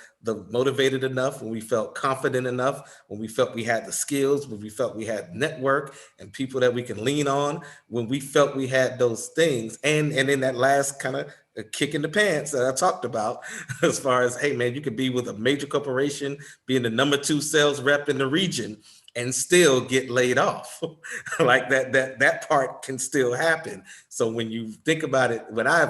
motivated enough, when we felt confident enough, when we felt we had the skills, when we felt we had network and people that we can lean on, when we felt we had those things. And in that last kind of kick in the pants that I talked about, as far as, hey man, you could be with a major corporation, being the number 2 sales rep in the region, and still get laid off. Like that part can still happen. So when you think about it,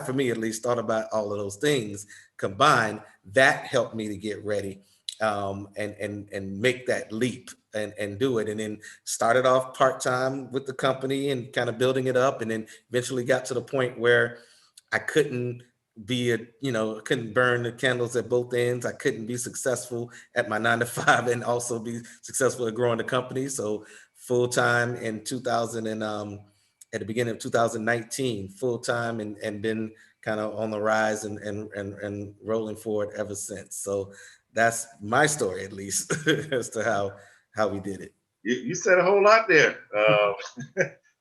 for me at least, thought about all of those things combined, that helped me to get ready, and make that leap and do it. And then started off part-time with the company and kind of building it up, and then eventually got to the point where I couldn't couldn't burn the candles at both ends. I couldn't be successful at my 9 to 5 and also be successful at growing the company. So full time in 2000 and at the beginning of 2019, full time, and been kind of on the rise and rolling forward ever since. So that's my story, at least, as to how we did it. You said a whole lot there.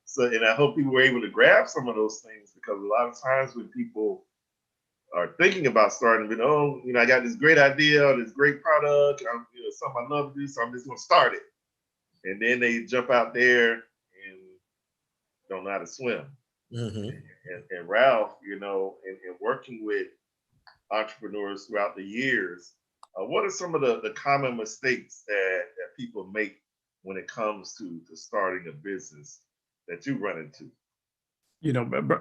So, and I hope people were able to grab some of those things, because a lot of times when people are thinking about starting, I got this great idea or this great product, something I love to do, so I'm just going to start it. And then they jump out there and don't know how to swim. Mm-hmm. And Ralph, in working with entrepreneurs throughout the years, what are some of the common mistakes that people make when it comes to starting a business that you run into?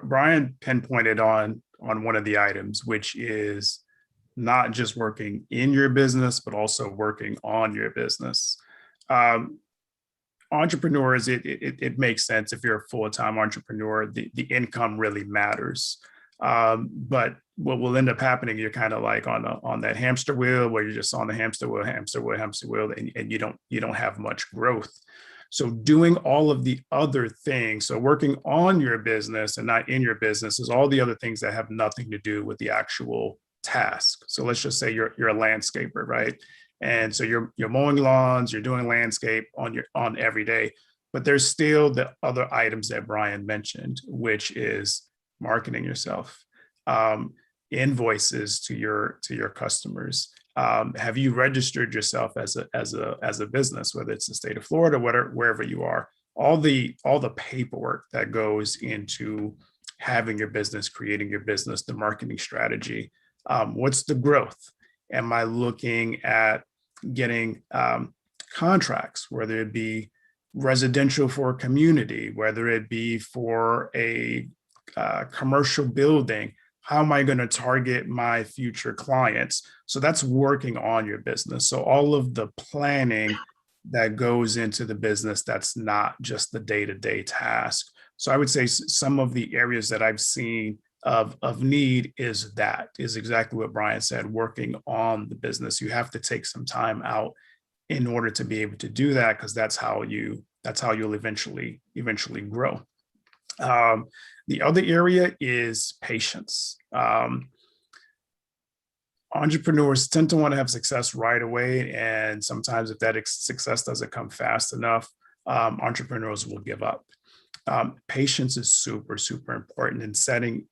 Brian pinpointed on one of the items, which is not just working in your business, but also working on your business. Entrepreneurs, it makes sense if you're a full-time entrepreneur, the income really matters. But what will end up happening, you're kind of like on that hamster wheel where you're just on the hamster wheel, and you don't have much growth. So doing all of the other things, so working on your business and not in your business, is all the other things that have nothing to do with the actual task. So let's just say you're a landscaper, right? And so you're mowing lawns, you're doing landscape on every day, but there's still the other items that Brian mentioned, which is marketing yourself, invoices to your customers. Have you registered yourself as a business, whether it's the state of Florida, wherever you are? All the paperwork that goes into having your business, creating your business, the marketing strategy. What's the growth? Am I looking at getting contracts, whether it be residential for a community, whether it be for a commercial building? How am I going to target my future clients? So that's working on your business. So all of the planning that goes into the business, that's not just the day-to-day task. So I would say some of the areas that I've seen of need is exactly what Brian said, working on the business. You have to take some time out in order to be able to do that, because that's how you'll eventually grow. The other area is patience. Entrepreneurs tend to want to have success right away, and sometimes if that success doesn't come fast enough, entrepreneurs will give up. Patience is super, super important in setting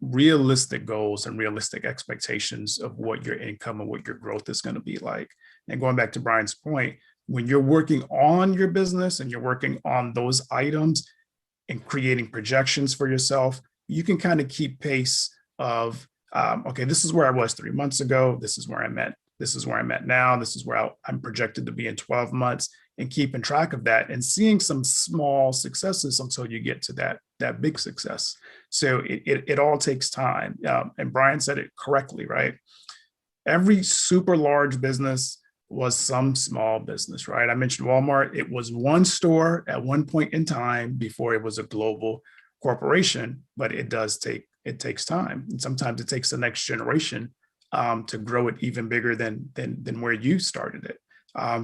realistic goals and realistic expectations of what your income and what your growth is going to be like. And going back to Brian's point, when you're working on your business and you're working on those items and creating projections for yourself, you can kind of keep pace of, okay, this is where I was 3 months ago. This is where I'm at. This is where I'm at now. This is where I'm projected to be in 12 months, and keeping track of that and seeing some small successes until you get to that big success. So it all takes time. And Brian said it correctly, right? Every super large business was some small business, right? I mentioned Walmart. It was one store at one point in time before it was a global corporation, but it takes time. And sometimes it takes the next generation to grow it even bigger than where you started it.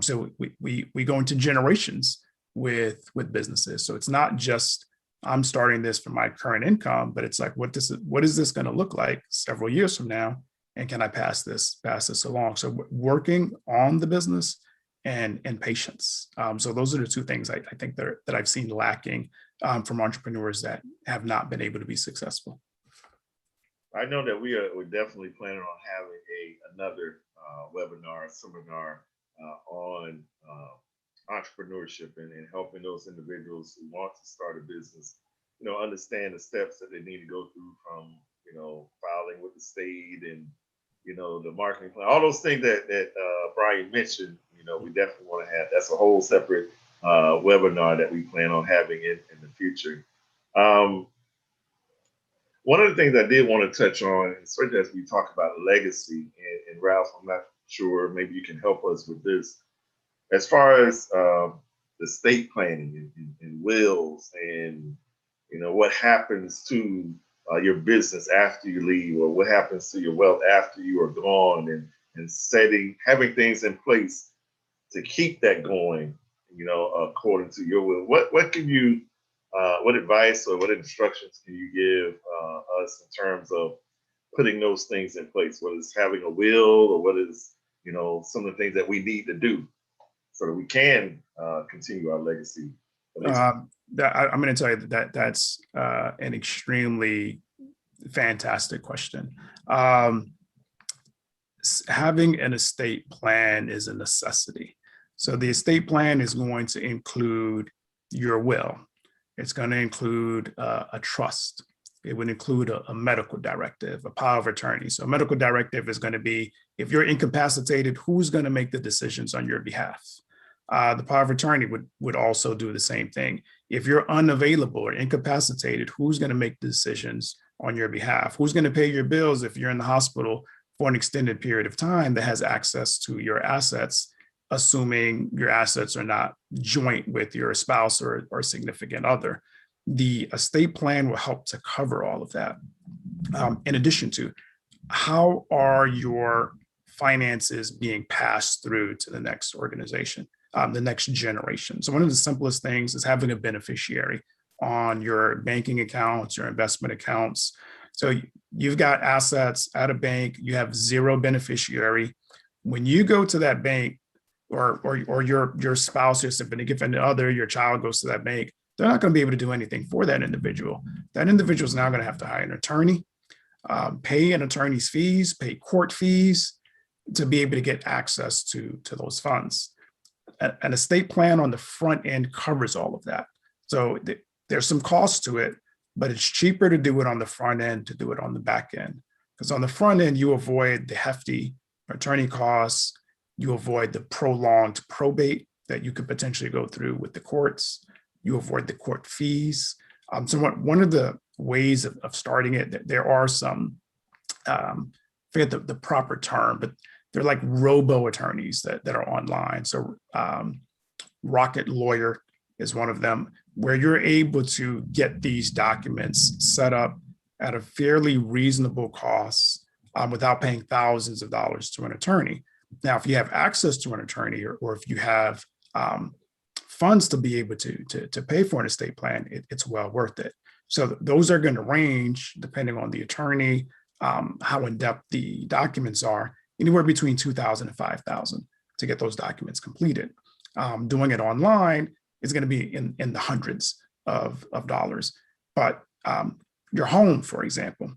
So we go into generations with businesses. So it's not just I'm starting this for my current income, but it's like, what is this going to look like several years from now? And can I pass this along? So working on the business and patience. So those are the two things I think that I've seen lacking from entrepreneurs that have not been able to be successful. I know that we're definitely planning on having another webinar, seminar on entrepreneurship and helping those individuals who want to start a business, understand the steps that they need to go through, from, filing with the state and, the marketing plan, all those things that Brian mentioned. We definitely want to have. That's a whole separate webinar that we plan on having in the future. One of the things I did want to touch on, especially as we talk about legacy, and Ralph, I'm not sure, maybe you can help us with this, as far as the estate planning and wills, and what happens to your business after you leave, or what happens to your wealth after you are gone, and having things in place to keep that going, according to your will. What can you what advice or what instructions can you give us in terms of putting those things in place? What is having a will, or what is, some of the things that we need to do so that we can continue our legacy? I'm going to tell you that's an extremely fantastic question. Having an estate plan is a necessity. So the estate plan is going to include your will. It's going to include a trust. It would include a medical directive, a power of attorney. So a medical directive is going to be, if you're incapacitated, who's going to make the decisions on your behalf? The power of attorney would also do the same thing. If you're unavailable or incapacitated, who's going to make the decisions on your behalf? Who's going to pay your bills if you're in the hospital for an extended period of time that has access to your assets, assuming your assets are not joint with your spouse or significant other? The estate plan will help to cover all of that. In addition to, how are your finances being passed through to the next organization, the next generation? So one of the simplest things is having a beneficiary on your banking accounts, your investment accounts. So you've got assets at a bank, you have zero beneficiary. When you go to that bank, or your spouse, your significant other, your child goes to that bank, they're not going to be able to do anything for that individual. That individual is now going to have to hire an attorney, pay an attorney's fees, pay court fees to be able to get access to those funds. An estate plan on the front end covers all of that. So there's some cost to it, but it's cheaper to do it on the front end to do it on the back end. Because on the front end, you avoid the hefty attorney costs, you avoid the prolonged probate that you could potentially go through with the courts, you avoid the court fees. So one of the ways of starting it, there are some, forget the proper term, but they're like robo attorneys that are online. So Rocket Lawyer is one of them, where you're able to get these documents set up at a fairly reasonable cost without paying thousands of dollars to an attorney. Now, if you have access to an attorney, or if you have funds to be able to pay for an estate plan, it's well worth it. So those are going to range, depending on the attorney, how in-depth the documents are, anywhere between $2,000 and $5,000 to get those documents completed. Doing it online is going to be in the hundreds of dollars. But your home, for example,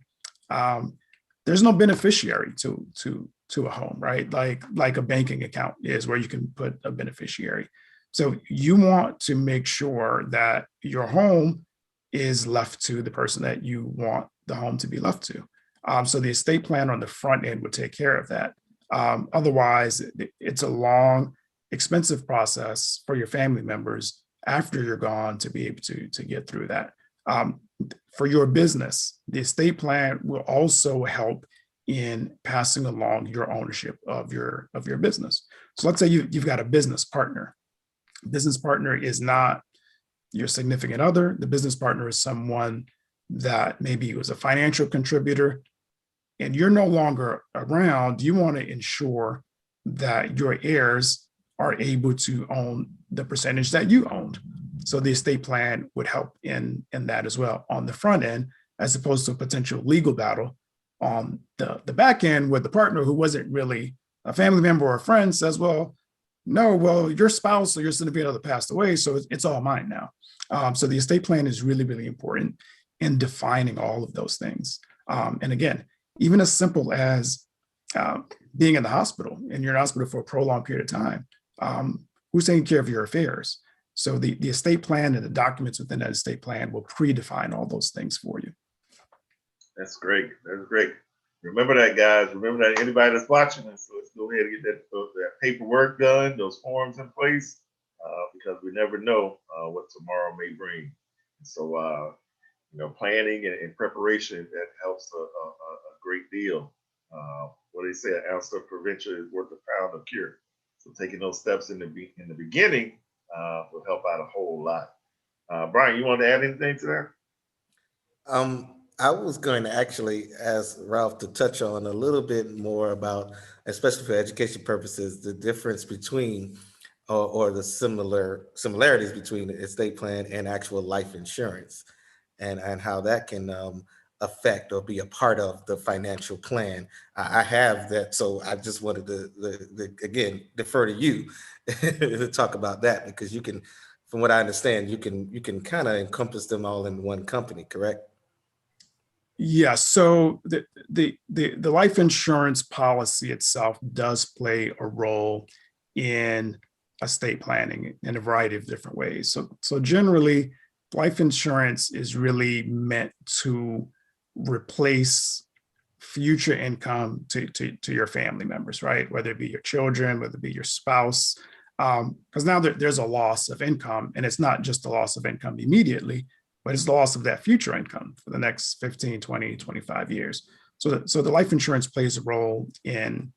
there's no beneficiary to a home, right? Like a banking account is, where you can put a beneficiary. So you want to make sure that your home is left to the person that you want the home to be left to. So the estate plan on the front end would take care of that. Otherwise, it's a long, expensive process for your family members after you're gone to be able to get through that. For your business, the estate plan will also help in passing along your ownership of your business. So let's say you've got a business partner. Business partner is not your significant other. The business partner is someone that maybe was a financial contributor, and you're no longer around. You want to ensure that your heirs are able to own the percentage that you owned. So the estate plan would help in that as well on the front end, as opposed to a potential legal battle on the back end, where the partner, who wasn't really a family member or a friend, says, well, no, well, your spouse or your significant other passed away, so it's all mine now. So the estate plan is really, really important in defining all of those things. And again, even as simple as being in the hospital, and you're in the hospital for a prolonged period of time, who's taking care of your affairs? So the estate plan and the documents within that estate plan will predefine all those things for you. That's great. That's great. Remember that, guys. Remember that, anybody that's watching us. So let's go ahead and get that paperwork done, those forms in place, because we never know what tomorrow may bring. And so, planning and preparation, that helps a great deal. What they say, an ounce of prevention is worth a pound of cure. So taking those steps in the beginning will help out a whole lot. Brian, you want to add anything to that? I was going to actually ask Ralph to touch on a little bit more about, especially for education purposes, the difference between or the similarities between the estate plan and actual life insurance, and how that can affect or be a part of the financial plan. I have that, so I just wanted to again defer to you to talk about that, because you can, from what I understand, you can kind of encompass them all in one company, correct? Yeah, so the life insurance policy itself does play a role in estate planning in a variety of different ways. So generally, life insurance is really meant to replace future income to your family members, right? Whether it be your children, whether it be your spouse. Because now there's a loss of income, and it's not just the loss of income immediately, but it's the loss of that future income for the next 15, 20, 25 years. So the life insurance plays a role in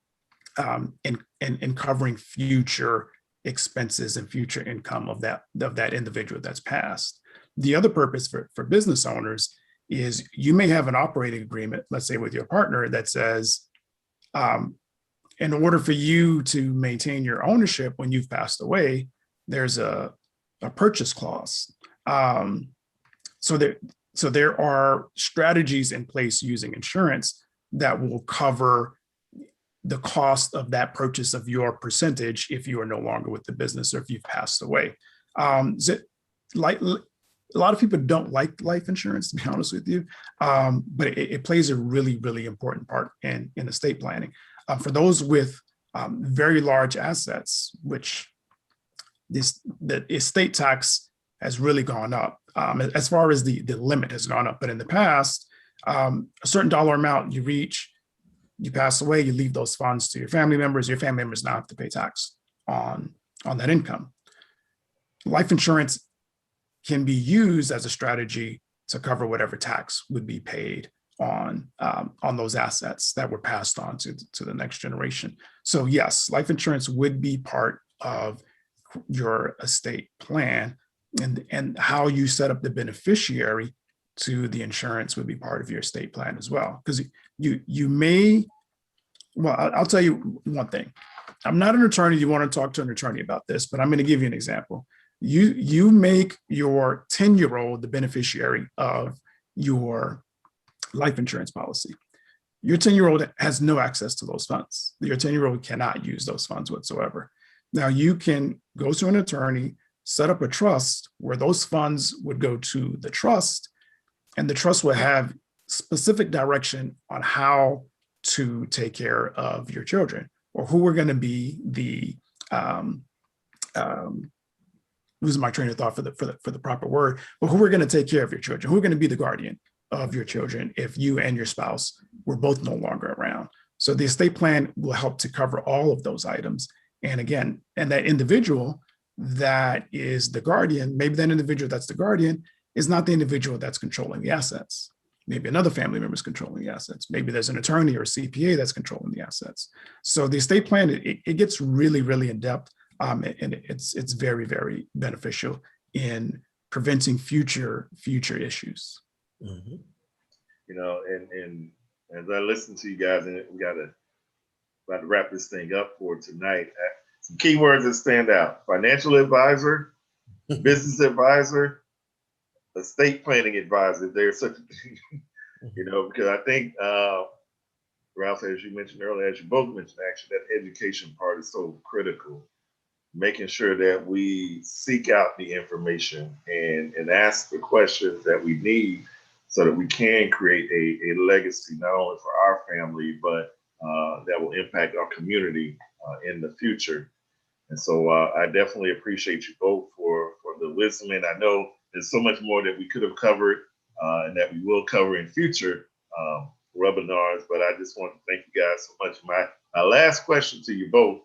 covering future expenses and future income of that individual that's passed. The other purpose for business owners is you may have an operating agreement, let's say with your partner, that says, in order for you to maintain your ownership when you've passed away, there's a purchase clause. So there are strategies in place using insurance that will cover the cost of that purchase of your percentage if you are no longer with the business or if you've passed away. A lot of people don't like life insurance, to be honest with you, but it plays a really, really important part in estate planning. For those with very large assets, which the estate tax has really gone up, as far as the limit has gone up. But in the past, a certain dollar amount you reach, you pass away, you leave those funds to your family members now have to pay tax on that income. Life insurance can be used as a strategy to cover whatever tax would be paid on those assets that were passed on to the next generation. So yes, life insurance would be part of your estate plan, and how you set up the beneficiary to the insurance would be part of your estate plan as well. Because you may, well, I'll tell you one thing. I'm not an attorney. You want to talk to an attorney about this, but I'm going to give you an example. You make your 10-year-old the beneficiary of your life insurance policy. Your 10-year-old has no access to those funds. Your 10-year-old cannot use those funds whatsoever. Now you can go to an attorney, set up a trust where those funds would go to the trust, and the trust will have specific direction on how to take care of your children, or who are going to be the losing my train of thought for the proper word, but who are going to take care of your children, who are going to be the guardian of your children if you and your spouse were both no longer around. So the estate plan will help to cover all of those items. And again, and that individual that is the guardian, maybe that individual that's the guardian is not the individual that's controlling the assets. Maybe another family member is controlling the assets. Maybe there's an attorney or a CPA that's controlling the assets. So the estate plan, it gets really, really in depth. And it's very, very beneficial in preventing future issues. Mm-hmm. You know, and as I listen to you guys, and we got to wrap this thing up for tonight. Some keywords that stand out: financial advisor, business advisor, estate planning advisor. There's such a thing, you know, because I think, Ralph, as you mentioned earlier, as you both mentioned, actually, that education part is so critical. Making sure that we seek out the information and ask the questions that we need so that we can create a legacy, not only for our family, but that will impact our community in the future. And so I definitely appreciate you both for the wisdom. And I know there's so much more that we could have covered and that we will cover in future webinars, but I just want to thank you guys so much. My last question to you both,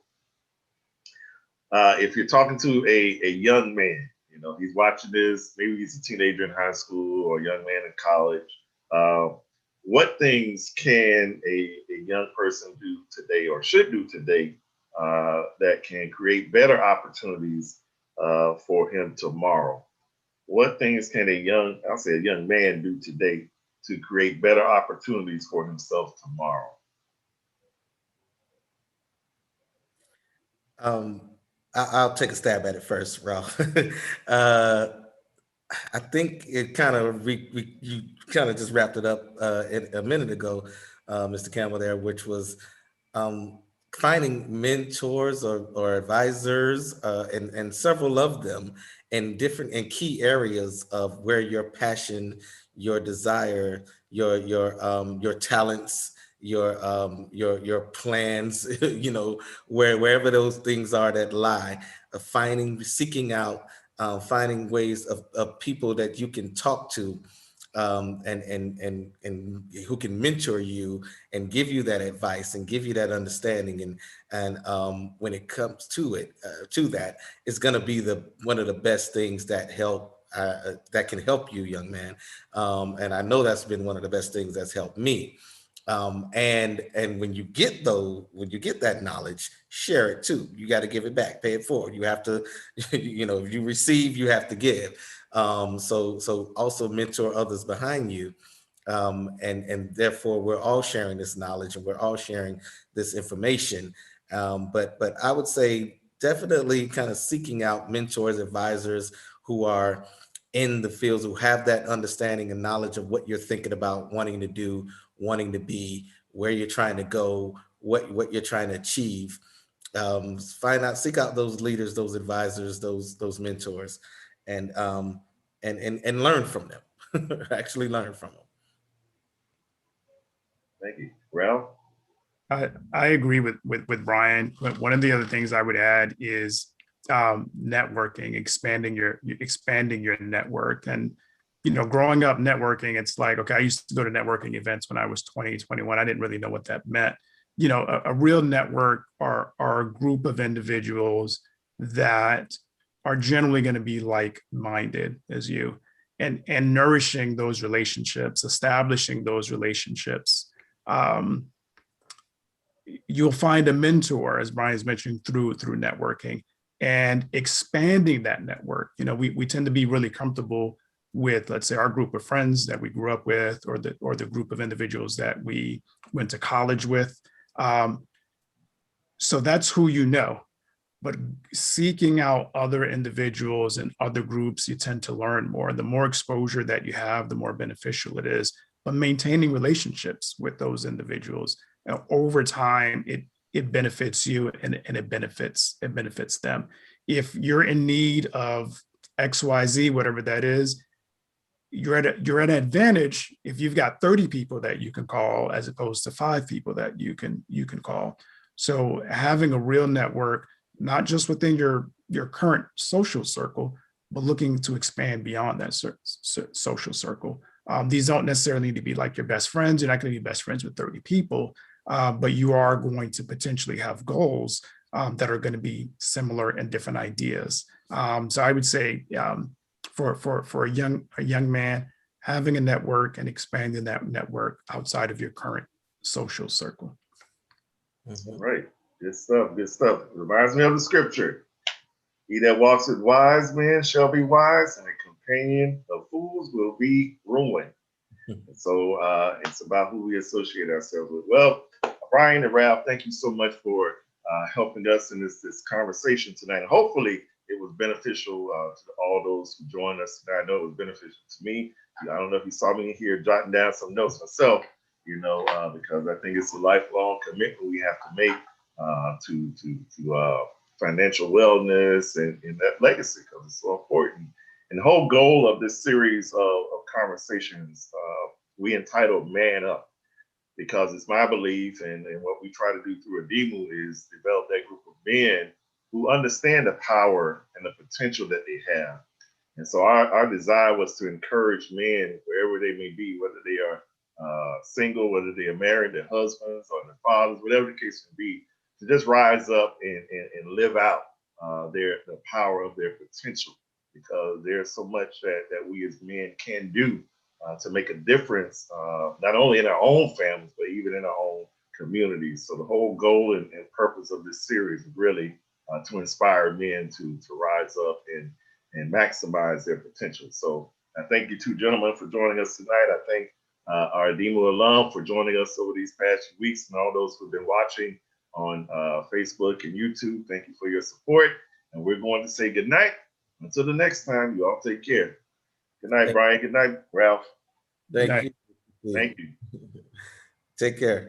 if you're talking to a young man, you know, he's watching this, maybe he's a teenager in high school or a young man in college, what things can a young person do today or should do today that can create better opportunities for him tomorrow? What things can a young man do today to create better opportunities for himself tomorrow? I'll take a stab at it first, Ralph. I think it kind of you kind of just wrapped it up a minute ago, Mr. Campbell, there, which was finding mentors or advisors, and several of them in key areas of where your passion, your desire, your talents, your plans, you know, wherever those things are that lie, seeking out, finding ways of people that you can talk to and who can mentor you and give you that advice and give you that understanding. And when it comes to it, to that, it's going to be one of the best things that that can help you, young man. And I know that's been one of the best things that's helped me. And when you get that knowledge, share it too. You got to give it back, pay it forward. You have to, if you receive, you have to give. So also mentor others behind you. And therefore we're all sharing this knowledge and we're all sharing this information. But I would say definitely kind of seeking out mentors, advisors who are in the fields, who have that understanding and knowledge of what you're thinking about, wanting to do, wanting to be, where you're trying to go, what you're trying to achieve. Seek out those leaders, those advisors, those mentors, and learn from them. Actually learn from them. Thank you. Ralph? I agree with Brian, but one of the other things I would add is networking, expanding your network. And growing up networking, it's like, okay, I used to go to networking events when I was 20, 21. I didn't really know what that meant. A real network are a group of individuals that are generally going to be like-minded as you, and nourishing those relationships, establishing those relationships. You'll find a mentor, as Brian's mentioned, through networking, and expanding that network. We tend to be really comfortable with, let's say, our group of friends that we grew up with, or the group of individuals that we went to college with. So that's who you know. But seeking out other individuals and other groups, you tend to learn more. The more exposure that you have, the more beneficial it is. But maintaining relationships with those individuals, over time, it benefits you and it benefits them. If you're in need of XYZ, whatever that is, you're at an advantage if you've got 30 people that you can call, as opposed to 5 people that you can call. So having a real network, not just within your current social circle, but looking to expand beyond that social circle. These don't necessarily need to be like your best friends. You're not going to be best friends with 30 people, but you are going to potentially have goals that are going to be similar and different ideas. So I would say for a young man, having a network and expanding that network outside of your current social circle. All right. Good stuff. Good stuff. Reminds me of the scripture. He that walks with wise men shall be wise, and a companion of fools will be ruined. And so it's about who we associate ourselves with. Well, Brian and Ralph, thank you so much for helping us in this conversation tonight. And hopefully it was beneficial to all those who joined us tonight. I know it was beneficial to me. I don't know if you saw me in here jotting down some notes myself, because I think it's a lifelong commitment we have to make to financial wellness and that legacy, because it's so important. And the whole goal of this series of conversations, we entitled Man Up, because it's my belief, and what we try to do through ADIMU is develop that group of men who understand the power and the potential that they have. And so our desire was to encourage men, wherever they may be, whether they are single, whether they are married, their husbands or their fathers, whatever the case may be, to just rise up and live out the power of their potential, because there's so much that we as men can do to make a difference, not only in our own families, but even in our own communities. So the whole goal and purpose of this series is really to inspire men to rise up and maximize their potential. So I thank you two gentlemen for joining us tonight. I thank our ADIMU alum for joining us over these past few weeks, and all those who've been watching on Facebook and YouTube. Thank you for your support. And we're going to say good night. Until the next time, you all take care. Good night, Brian. Good night, Ralph. Thank you. Thank you. Take care.